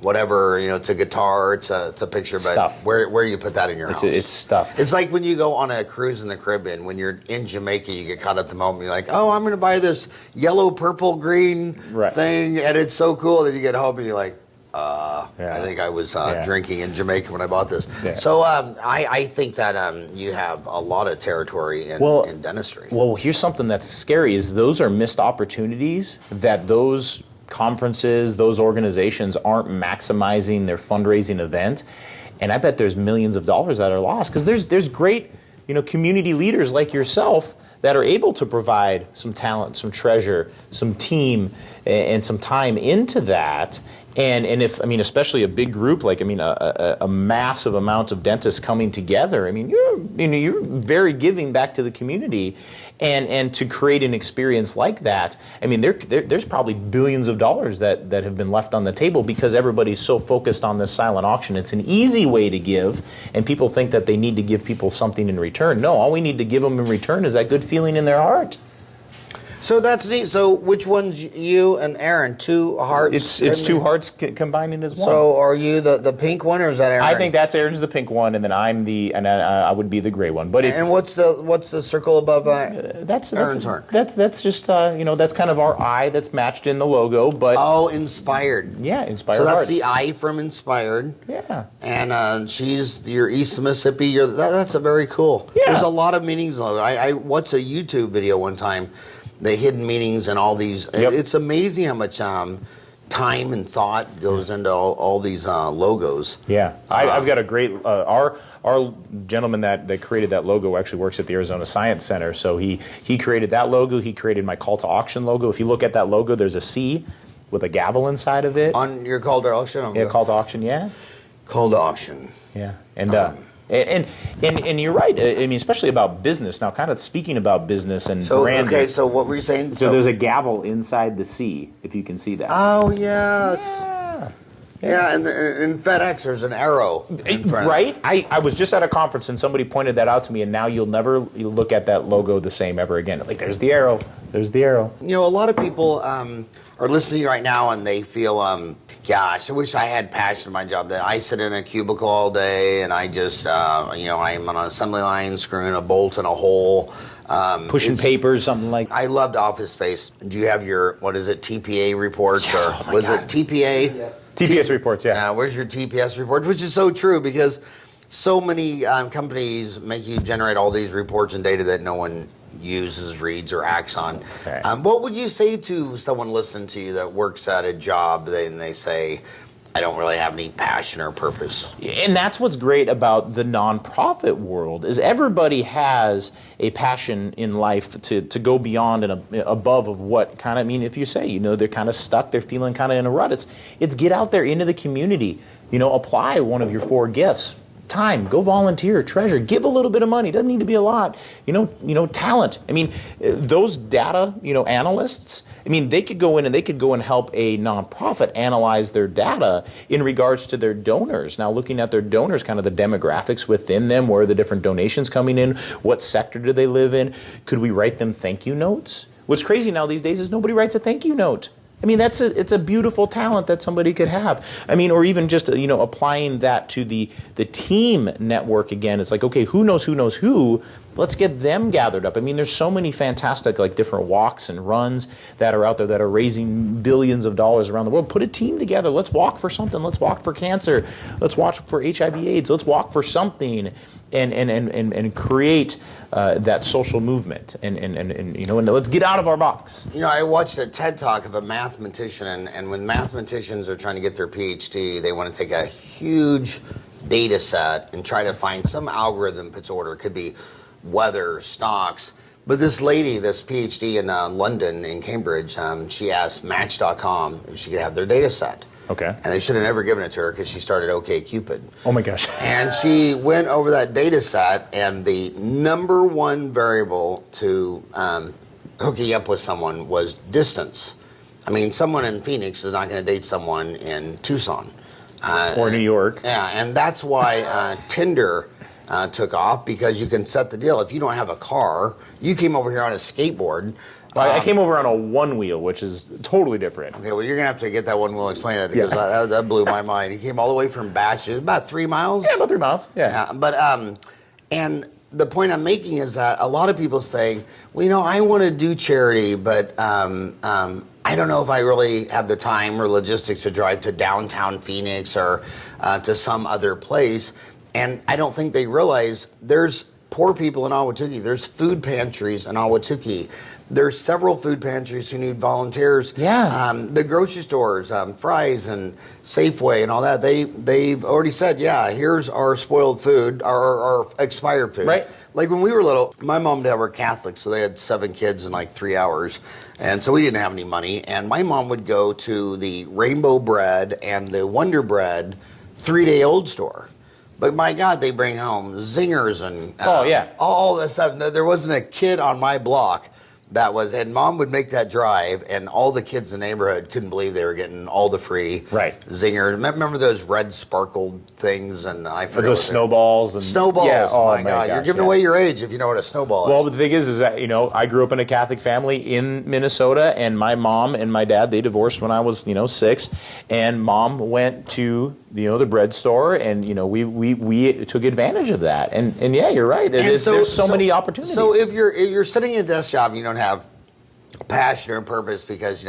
whatever, it's a guitar, it's a picture, but stuff. Where do you put that in your house? It's stuff. It's like when you go on a cruise in the Caribbean, when you're in Jamaica, you get caught at the moment, you're like, oh, I'm going to buy this yellow, purple, green thing, and it's so cool that you get home and you're like, I think I was drinking in Jamaica when I bought this. Yeah. So I think that you have a lot of territory in dentistry. Well, here's something that's scary is those are missed opportunities that those conferences, those organizations aren't maximizing their fundraising event. And I bet there's millions of dollars that are lost because there's great community leaders like yourself that are able to provide some talent, some treasure, some team, and some time into that. And if especially a big group a massive amount of dentists coming together, you're very giving back to the community, and to create an experience like that, there's probably billions of dollars that have been left on the table because everybody's so focused on this silent auction. It's an easy way to give, and people think that they need to give people something in return. No, all we need to give them in return is that good feeling in their heart. So that's neat. So which one's you and Aaron? Two hearts? It's two hearts combining as one. So are you the pink one, or is that Aaron? I think that's Aaron's the pink one, and then I would be the gray one. But and what's the circle above that's Aaron's heart? That's just that's kind of our eye that's matched in the logo. But inspired. Yeah, inspired. So that's hearts. the eye from Inspired. Yeah. And she's your East Mississippi. That's a very cool. Yeah. There's a lot of meanings. I watched a YouTube video one time. The hidden meanings and all these. Yep. It's amazing how much time and thought goes into all these logos. Yeah, I've got a great. Our gentleman that created that logo actually works at the Arizona Science Center. So he created that logo. He created my call to auction logo. If you look at that logo, there's a C with a gavel inside of it. On your call to auction. Yeah, call to auction. Yeah. Call to auction. Yeah, and you're right. Especially about business. Now, kind of speaking about business and branding. Okay, so what were you saying? So there's a gavel inside the C, if you can see that. Oh, yes. Yeah, and in FedEx, there's an arrow in front. Right? I was just at a conference, and somebody pointed that out to me, and now you'll never look at that logo the same ever again. There's the arrow. There's the arrow. A lot of people are listening right now, and they feel, gosh, I wish I had passion in my job. That I sit in a cubicle all day, and I just, I'm on an assembly line screwing a bolt in a hole. Pushing papers, something like that. I loved Office Space. Do you have your, TPA reports? Yeah, or was it TPA? Yes. TPS reports, yeah. Where's your TPS report? Which is so true because so many companies make you generate all these reports and data that no one uses, reads, or acts on. Okay. What would you say to someone listening to you that works at a job and they say, I don't really have any passion or purpose? And that's what's great about the nonprofit world is everybody has a passion in life to go beyond and above of what kind of, if you say, they're kind of stuck, they're feeling kind of in a rut. It's get out there into the community, apply one of your 4 gifts. time, go volunteer. Treasure, give a little bit of money. Doesn't need to be a lot. Talent. I mean, those data, analysts. I mean, they could go in and help a nonprofit analyze their data in regards to their donors. Now, looking at their donors, kind of the demographics within them, where are the different donations coming in, what sector do they live in? Could we write them thank you notes? What's crazy now these days is nobody writes a thank you note. I mean, it's a beautiful talent that somebody could have. I mean, or even just, applying that to the team network again. It's like, okay, who knows who? Let's get them gathered up. I mean, there's so many fantastic, like, different walks and runs that are out there that are raising billions of dollars around the world. Put a team together. Let's walk for something. Let's walk for cancer. Let's walk for HIV/AIDS. Let's walk for something and create that social movement and let's get out of our box. I watched a TED Talk of a mathematician, and when mathematicians are trying to get their PhD, they want to take a huge data set and try to find some algorithm puts order. It could be weather, stocks. But this lady, this PhD in London, in Cambridge, she asked Match.com if she could have their data set. Okay. And they should have never given it to her because she started OkCupid. Oh my gosh. And she went over that data set, and the number one variable to hooking up with someone was distance. I mean, someone in Phoenix is not going to date someone in Tucson. Or New York. Yeah, and that's why Tinder took off, because you can set the deal. If you don't have a car, you came over here on a skateboard. I came over on a one wheel, which is totally different. Okay, well, you're going to have to get that one wheel explained, because that blew my mind. He came all the way from Batch. It's about 3 miles. Yeah, about 3 miles. Yeah. But, and the point I'm making is that a lot of people say, well, I want to do charity, but I don't know if I really have the time or logistics to drive to downtown Phoenix or to some other place. And I don't think they realize there's poor people in Ahwatukee. There's food pantries in Ahwatukee. There's several food pantries who need volunteers. Yeah. The grocery stores, Fry's and Safeway and all that, they've already said, here's our spoiled food, our expired food. Right. Like when we were little, my mom and dad were Catholic, so they had 7 kids in like 3 hours. And so we didn't have any money. And my mom would go to the Rainbow Bread and the Wonder Bread 3-day-old store. But my God, they bring home zingers and all this stuff. There wasn't a kid on my block that was, and Mom would make that drive, and all the kids in the neighborhood couldn't believe they were getting all the free zinger. Remember those red sparkled things, and I forget those snowballs and snowballs. Yeah, oh my God, you're giving away your age if you know what a snowball is. Well, but the thing is that I grew up in a Catholic family in Minnesota, and my mom and my dad, they divorced when I was 6, and Mom went to the bread store, and we took advantage of that, and yeah, you're right. There's so many opportunities. So if you're sitting at a desk job and you don't have passion or purpose, because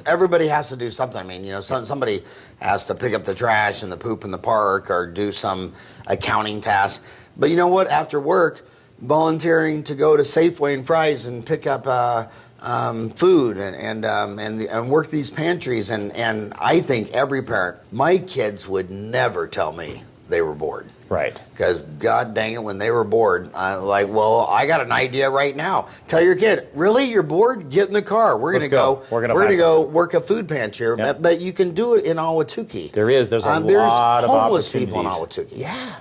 everybody has to do something. I mean, somebody has to pick up the trash and the poop in the park or do some accounting task. But you know what? After work, volunteering to go to Safeway and Fry's and pick up food and work these pantries, and I think every parent, my kids would never tell me they were bored. Right. Because God dang it, when they were bored, I'm like, well, I got an idea right now. Tell your kid, really, you're bored? Get in the car. We're gonna go. We're gonna go work a food pantry. Yep. But you can do it in Ahwatukee. There's a lot of homeless people in Ahwatukee. Yeah.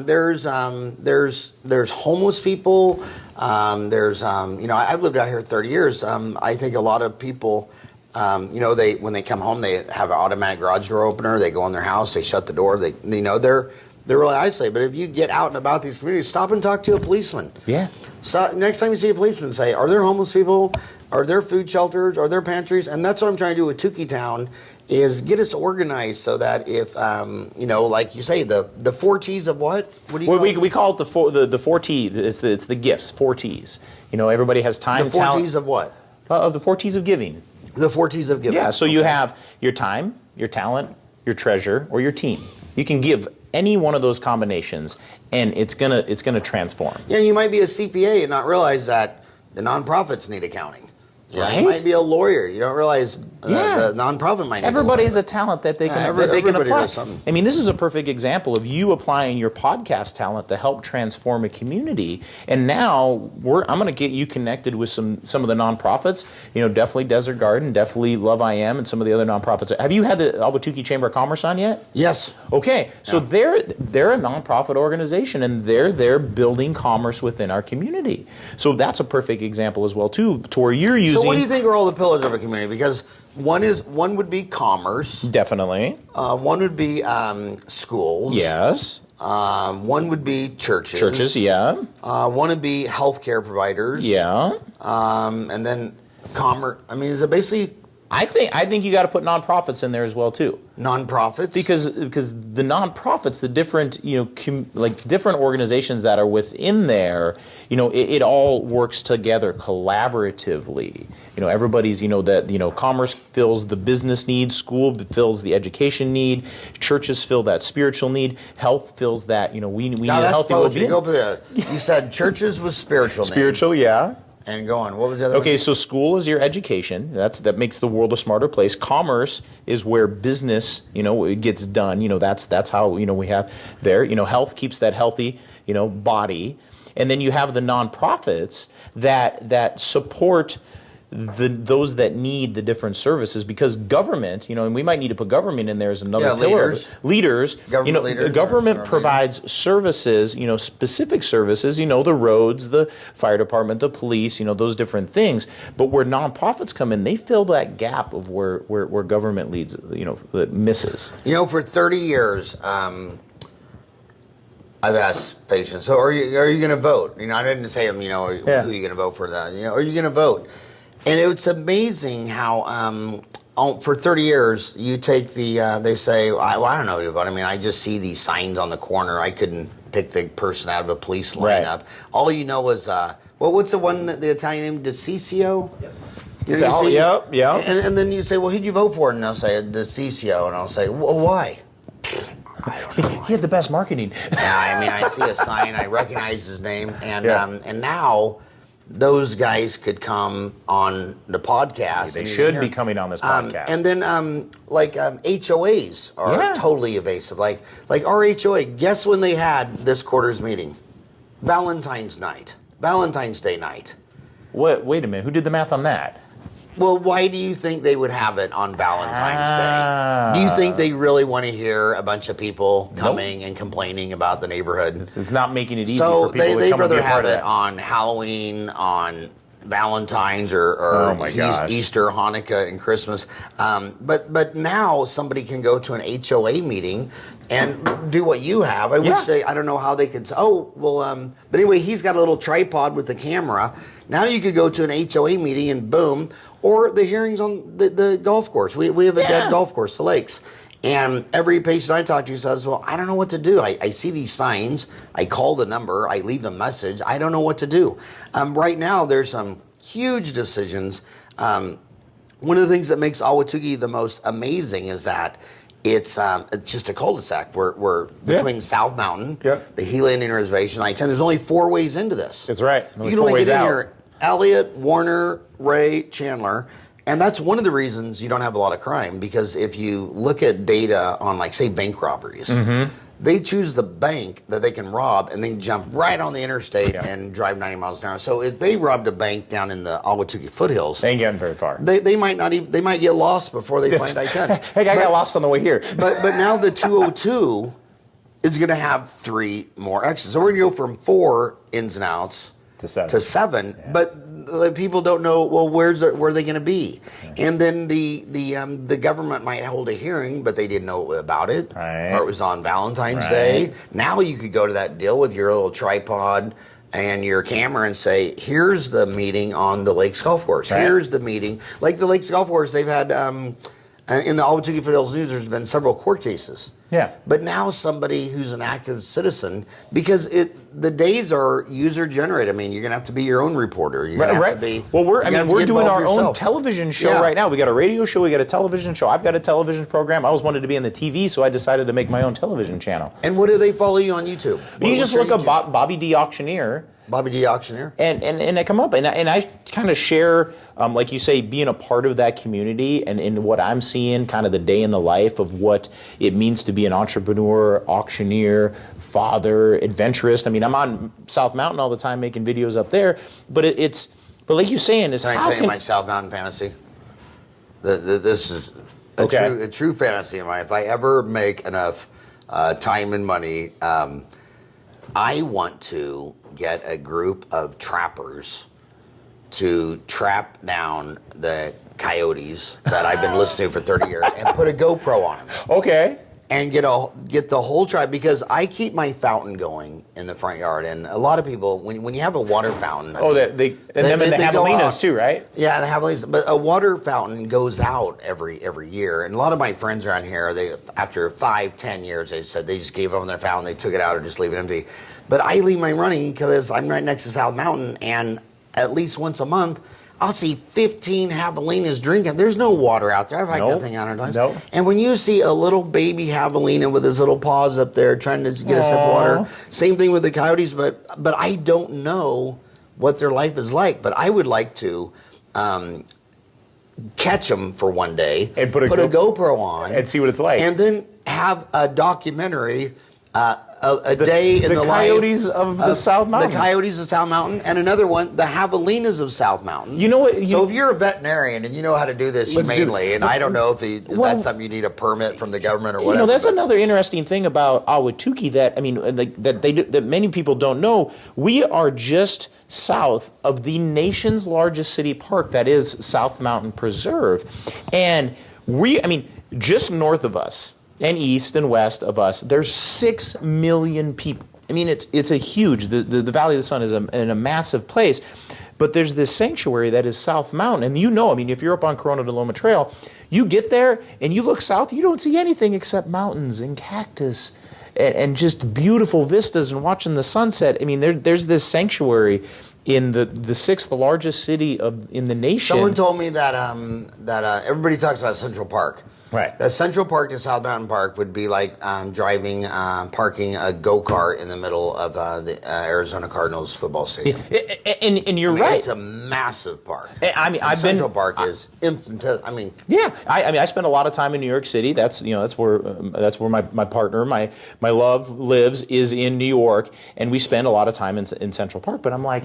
There's homeless people. I've lived out here 30 years. I think a lot of people, when they come home, they have an automatic garage door opener. They go in their house, they shut the door. They're really isolated. But if you get out and about these communities, stop and talk to a policeman. Yeah. So next time you see a policeman, say, are there homeless people? Are there food shelters? Are there pantries? And that's what I'm trying to do with Tukeetown, is get us organized so that if, like you say, the 4 T's of what? What do you call it? We call it the 4 T's. It's the gifts, 4 T's. Everybody has time, the 4 T's of what? Of the 4 T's of giving. The 4 T's of giving. Yeah, so you have your time, your talent, your treasure, or your team. You can give any one of those combinations, and it's gonna transform. Yeah, you might be a CPA and not realize that the nonprofits need accounting. Yeah, Right? you might be a lawyer. You don't realize the nonprofit might. Everybody has a talent that they can that they can apply. Does something. I mean, this is a perfect example of you applying your podcast talent to help transform a community. And now I'm going to get you connected with some of the nonprofits. Definitely Desert Garden, definitely Love I Am, and some of the other nonprofits. Have you had the Ahwatukee Chamber of Commerce on yet? Yes. Okay, so they're a nonprofit organization, and they're building commerce within our community. So that's a perfect example as well too, to where you're using. So what do you think are all the pillars of a community? Because one would be commerce. Definitely. One would be schools. Yes. One would be churches. Churches, yeah. One would be healthcare providers. Yeah. And then commerce. I mean, is it basically I think you got to put nonprofits in there as well too. Nonprofits, because the nonprofits, the different different organizations that are within there, it all works together collaboratively. Everybody's that commerce fills the business need, school fills the education need, churches fill that spiritual need, health fills that we need a healthy well-being. You said churches was spiritual. Spiritual, yeah. And go on. What was the other one? Okay, so school is your education. That makes the world a smarter place. Commerce is where business, it gets done. That's how we have there. Health keeps that healthy, body, and then you have the nonprofits that support those that need the different services, because government, and we might need to put government in there as another pillar. Leaders. Government provides services, specific services, the roads, the fire department, the police, those different things. But where nonprofits come in, they fill that gap of where government leads, that misses. For 30 years, I've asked patients, so are you going to vote? I didn't say them, who are you going to vote for that? Are you going to vote? And it's amazing how for 30 years you take they say, I don't know who to vote. I mean, I just see these signs on the corner. I couldn't pick the person out of a police lineup. Right. All you know is, what's the one, the Italian name, DeCiccio? Yep. Yeah. And then you say, well, who'd you vote for? And they'll say, DeCiccio. And I'll say, well, why? I don't know. He had the best marketing. Yeah, I mean, I see a sign, I recognize his name, and now those guys could come on the podcast. They should be coming on this podcast. And then HOAs are totally evasive. Like our HOA, guess when they had this quarter's meeting? Valentine's Day night. What? Wait a minute. Who did the math on that? Well, why do you think they would have it on Valentine's Day? Do you think they really want to hear a bunch of people coming and complaining about the neighborhood? It's not making it easy for people to come and be a part of that. So they'd rather have it on Halloween, on Valentine's, or Easter, Hanukkah, and Christmas. But now somebody can go to an HOA meeting and do what you have. I don't know how they could say, but anyway, he's got a little tripod with a camera. Now you could go to an HOA meeting and boom, or the hearings on the golf course. We have a dead golf course, the Lakes. And every patient I talk to says, well, I don't know what to do. I see these signs. I call the number. I leave a message. I don't know what to do. Right now, there's some huge decisions. One of the things that makes Ahwatukee the most amazing is that it's just a cul-de-sac. We're between South Mountain, the Gila Indian Reservation, I-10. There's only 4 ways into this. That's right. You can only get in here. Elliott, Warner, Ray, Chandler. And that's one of the reasons you don't have a lot of crime, because if you look at data on, say, bank robberies, they choose the bank that they can rob and then jump right on the interstate and drive 90 miles an hour. So if they robbed a bank down in the Ahwatukee foothills, they ain't getting very far. They might not even, they might get lost before they find I-10. Hey, I got lost on the way here. but now the 202 is going to have 3 more exits. So we're going to go from 4 ins and outs to 7. But people don't know, well, where are they going to be? And then the government might hold a hearing, but they didn't know about it. Or it was on Valentine's Day. Now you could go to that deal with your little tripod and your camera and say, here's the meeting on the Lakes Golf Course. Here's the meeting. Like the Lakes Golf Course, they've had, in the Ahwatukee Foothills News, there's been several court cases. But now somebody who's an active citizen, because the days are user generated. I mean, you're gonna have to be your own reporter. You're gonna have to be. Well, we're doing our own television show right now. We got a radio show. We got a television show. I've got a television program. I always wanted to be on the TV, so I decided to make my own television channel. And what do they follow you on YouTube? You just look up Bobby D Auctioneer. Bobby D. Auctioneer. And I come up and I kind of share, like you say, being a part of that community and in what I'm seeing, kind of the day in the life of what it means to be an entrepreneur, auctioneer, father, adventurist. I mean, I'm on South Mountain all the time making videos up there, but but like you're saying, is Can I tell you my South Mountain fantasy? This is a true fantasy of mine. If I ever make enough time and money, I want to get a group of trappers to trap down the coyotes that I've been listening to for 30 years and put a GoPro on them. Okay. And get the whole tribe, because I keep my fountain going in the front yard, and a lot of people, when you have a water fountain, the javelinas too, right? Yeah, the javelinas. But a water fountain goes out every year, and a lot of my friends around here, they after 5-10 years, they said they just gave up on their fountain, they took it out or just leave it empty. But I leave mine running because I'm right next to South Mountain, and at least once a month, I'll see 15 javelinas drinking. There's no water out there. I've hiked that thing 100 times. Nope. And when you see a little baby javelina with his little paws up there trying to get a sip of water, same thing with the coyotes, but I don't know what their life is like. But I would like to catch them for one day and put a GoPro on and see what it's like. And then have a documentary a day in the life. The coyotes of the South Mountain. The coyotes of South Mountain. And another one, the javelinas of South Mountain. You know what? So if you're a veterinarian and you know how to do this humanely, and I don't know if that's something you need a permit from the government or whatever. You know, that's another interesting thing about Ahwatukee that many people don't know. We are just south of the nation's largest city park, that is South Mountain Preserve. And just north of us, and east and west of us, there's 6 million people. I mean, it's a huge, the Valley of the Sun is a massive place, but there's this sanctuary that is South Mountain, and if you're up on Corona de Loma Trail, you get there and you look south, you don't see anything except mountains and cactus and just beautiful vistas and watching the sunset. I mean, there's this sanctuary in the sixth largest city in the nation. Someone told me that everybody talks about Central Park. Right. The Central Park to South Mountain Park would be like parking a go-kart in the middle of the Arizona Cardinals football stadium. And you're right. It's a massive park. Central Park is infinitesimal. I spent a lot of time in New York City. That's where my partner, my love lives, is in New York, and we spend a lot of time in Central Park. But I'm like,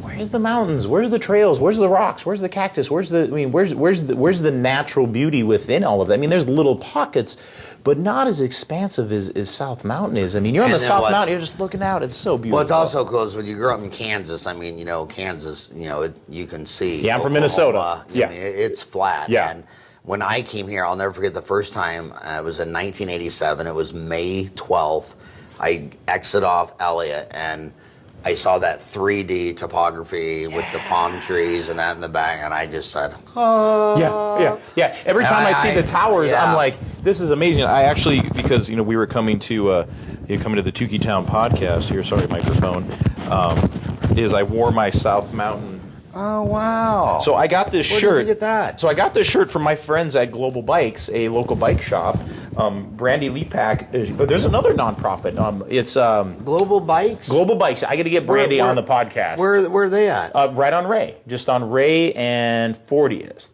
where's the mountains? Where's the trails? Where's the rocks? Where's the cactus? Where's the natural beauty within all of that? I mean, there's little pockets, but not as expansive as South Mountain is. I mean, you're on the South Mountain, you're just looking out. It's so beautiful. Well, it's also cool is when you grow up in Kansas. Kansas, you can see. Yeah, I'm from Minnesota. It's flat. Yeah. And when I came here, I'll never forget the first time. It was in 1987. It was May 12th. I exit off Elliott and I saw that 3D topography with the palm trees and that in the back, and I just said, oh. Yeah. Every time I see the towers, I'm like, this is amazing. I actually, because we were coming to the Tukeetown podcast here. Sorry, microphone. I wore my South Mountain. Oh, wow. So I got this shirt. Where did you get that? So I got this shirt from my friends at Global Bikes, a local bike shop. Brandy Leapak, but there's another nonprofit. It's Global Bikes. Global Bikes. I got to get Brandy on the podcast. Where are they at? Right on Ray, just on Ray and 40th.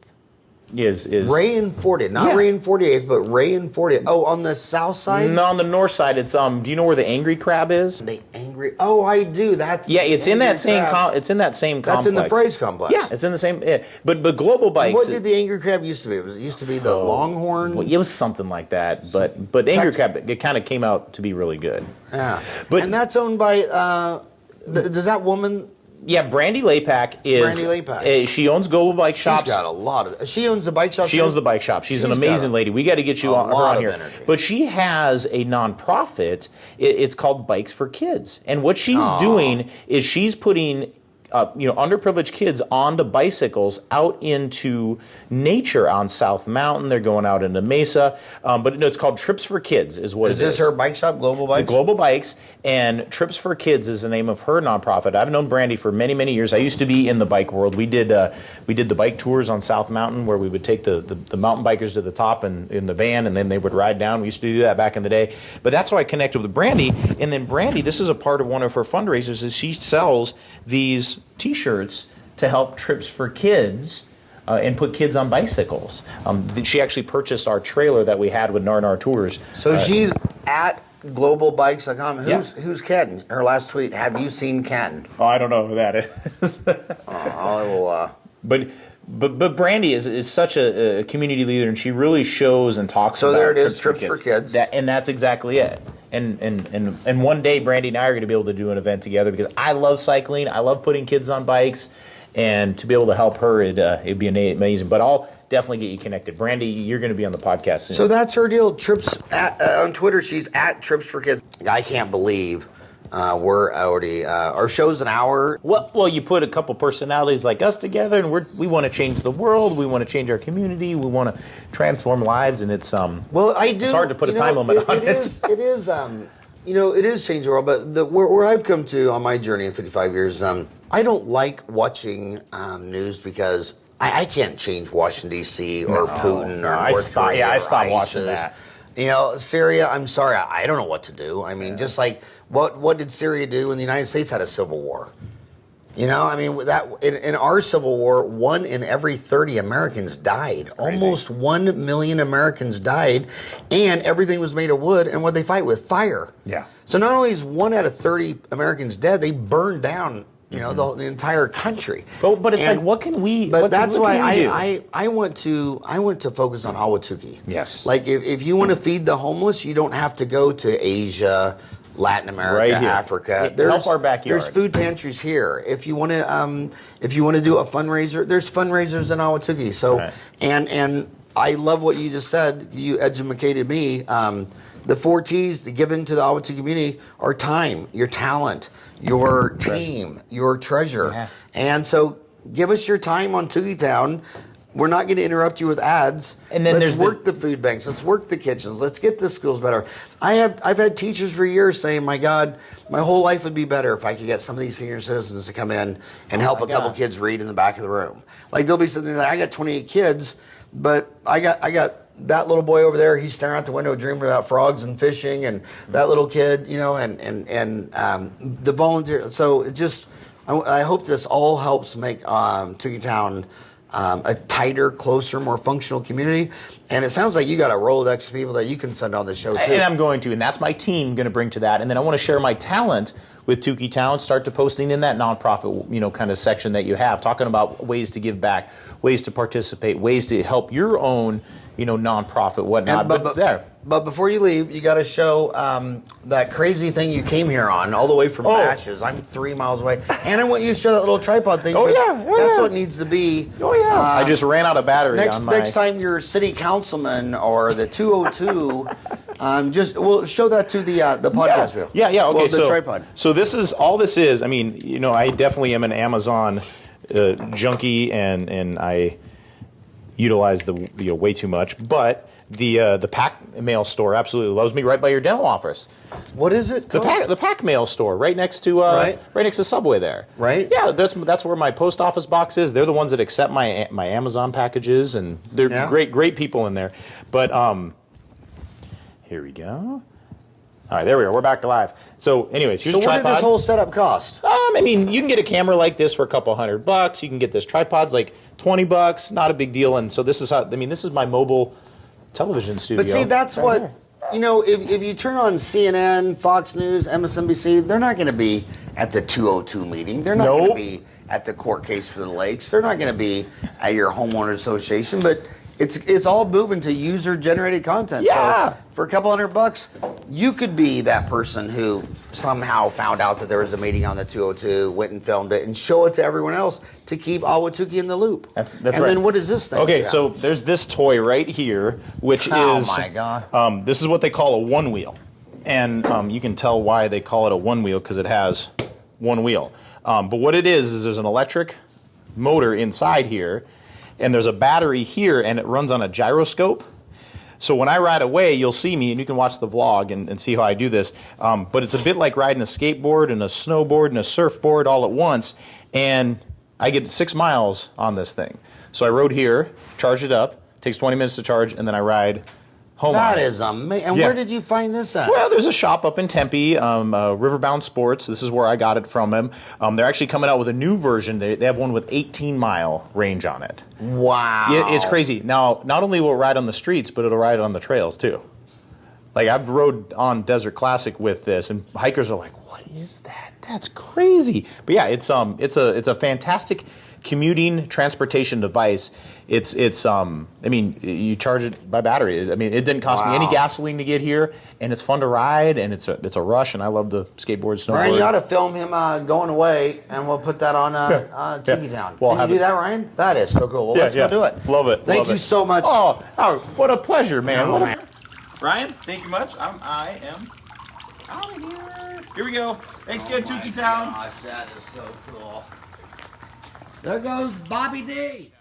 Is Ray and 40th, not Ray and 48th, but Ray and 40th. Oh, on the south side? No, on the north side. It's do you know where the Angry Crab is? The Angry. Oh, I do. It's in that same. It's in that same complex. That's in the Phrase complex. Yeah, it's in the same. Yeah. But Global Bikes. And what did the Angry Crab used to be? It used to be the Longhorn. Well, it was something like that. But Angry Crab, it kind of came out to be really good. Yeah. And that's owned by. Does that woman? Yeah, Brandy Leapak is. Brandy Leapak. She owns Global Bike Shops. She's got a lot of. She owns the bike shop. She owns the bike shop. She's an amazing lady. We got to get you on here. Energy. But she has a nonprofit. It's called Bikes for Kids, and what she's doing is she's putting underprivileged kids onto bicycles out into nature on South Mountain. They're going out into Mesa. But no, it's called Trips for Kids is what it is. Is this her bike shop, Global Bikes? Global Bikes, and Trips for Kids is the name of her nonprofit. I've known Brandy for many, many years. I used to be in the bike world. We did the bike tours on South Mountain where we would take the mountain bikers to the top in the van, and then they would ride down. We used to do that back in the day. But that's how I connected with Brandy. And then Brandy, this is a part of one of her fundraisers, is she sells these T-shirts to help Trips for Kids and put kids on bicycles. She actually purchased our trailer that we had with Narnar Tours. So she's at globalbikes.com. Yeah. Who's Ken? Her last tweet, have you seen Ken? Oh, I don't know who that is. I will... But Brandy is such a community leader, and she really shows and talks about there it is, Trips for Kids. And that's exactly it. And one day, Brandy and I are going to be able to do an event together because I love cycling. I love putting kids on bikes. And to be able to help her, it'd be amazing. But I'll definitely get you connected. Brandy, you're going to be on the podcast soon. So that's her deal. Trips on Twitter, she's at Trips for Kids. I can't believe we're already, our show's an hour. Well, you put a couple personalities like us together, and we want to change the world. We want to change our community. We want to transform lives, and it's well, I do. It's hard to put a time limit on it. It is. It is changing the world. But where I've come to on my journey in 55 years, I don't like watching news because I can't change Washington D.C. or Putin or North Korea. I stopped or watching ISIS. that. Syria. I'm sorry, I don't know what to do. I mean, just like. What did Syria do when the United States had a civil war? In our civil war, 1 in every 30 Americans died. Almost 1 million Americans died, and everything was made of wood. And what they fight with? Fire. Yeah. So not only is 1 out of 30 Americans dead, they burned down. The entire country. But it's like, what can we? But that's why I want to focus on Ahwatukee. Yes. Like if you want to feed the homeless, you don't have to go to Asia. Latin America, Africa. Help our backyard. There's food pantries here. If you want to do a fundraiser, there's fundraisers in Ahwatukee. So, and I love what you just said. You educated me. The 4 T's given to the Ahwatukee community are time, your talent, your team, your treasure. Yeah. And so, give us your time on Tukeetown. We're not going to interrupt you with ads. And then let's work the food banks. Let's work the kitchens. Let's get the schools better. I've had teachers for years saying, "My God, my whole life would be better if I could get some of these senior citizens to come in and help a couple kids read in the back of the room." Like they'll be sitting there like, "I got 28 kids, but I got that little boy over there. He's staring out the window, dreaming about frogs and fishing, and that little kid, and the volunteer." So it just, I hope this all helps make Tukeetown. A tighter, closer, more functional community. And it sounds like you got a Rolodex of people that you can send on the show, too. And I'm going to, and that's my team going to bring to that. And then I want to share my talent with Tukeetown, start to posting in that nonprofit, kind of section that you have, talking about ways to give back, ways to participate, ways to help your own, nonprofit, whatnot. But before you leave, you got to show that crazy thing you came here on, all the way from Bashes. I'm 3 miles away. And I want you to show that little tripod thing. That's what needs to be. I just ran out of battery next time you're city councilman or the 202, we'll show that to the podcast video. Yeah, okay. Well, the tripod. So this is, I definitely am an Amazon junkie, and I utilize the way too much, but the Pack Mail store absolutely loves me, right by your dental office. What is it called? The Pack Mail store, right next to right next to Subway there. Right. Yeah, that's where my post office box is. They're the ones that accept my Amazon packages, and they're great people in there. But here we go. All right, there we are. We're back to live. So, anyways, here's a tripod. So, what did this whole setup cost? You can get a camera like this for a couple $100. You can get this tripod's like $20. Not a big deal. And so this is this is my mobile television studio. But see, that's what if you turn on CNN, Fox News, MSNBC, they're not going to be at the 202 meeting. They're not going to be at the court case for the lakes. They're not going to be at your homeowner association. But it's all moving to user-generated content. Yeah. So for a couple $100, you could be that person who somehow found out that there was a meeting on the 202, went and filmed it, and show it to everyone else to keep Ahwatukee in the loop. That's and right. then what is this thing? Okay, so there's this toy right here, which is... Oh, my God. This is what they call a one-wheel. And you can tell why they call it a one-wheel, because it has one wheel. But what it is there's an electric motor inside here, and there's a battery here, and it runs on a gyroscope. So when I ride away, you'll see me, and you can watch the vlog and see how I do this. But it's a bit like riding a skateboard and a snowboard and a surfboard all at once. And I get 6 miles on this thing. So I rode here, charge it up, takes 20 minutes to charge, and then I ride home. That is amazing. And where did you find this at? Well, there's a shop up in Tempe, Riverbound Sports. This is where I got it from him. They're actually coming out with a new version. They have one with 18-mile range on it. Wow. It's crazy. Now, not only will it ride on the streets, but it'll ride on the trails too. Like, I've rode on Desert Classic with this, and hikers are like, "What is that? That's crazy!" But yeah, it's a fantastic commuting transportation device. It's I mean, you charge it by battery. I mean, it didn't cost me any gasoline to get here, and it's fun to ride, and it's a rush, and I love the skateboard, snowboard. Ryan, you ought to film him going away, and we'll put that on Tukeetown. Well, Can you do that, Ryan? That is so cool. Well, let's go do it. Love it. Thank you so much. Oh, what a pleasure, man. Oh, man. Ryan, thank you much. I am out of here. Here we go. Thanks again, Tukeetown. Gosh, that is so cool. There goes Bobby D.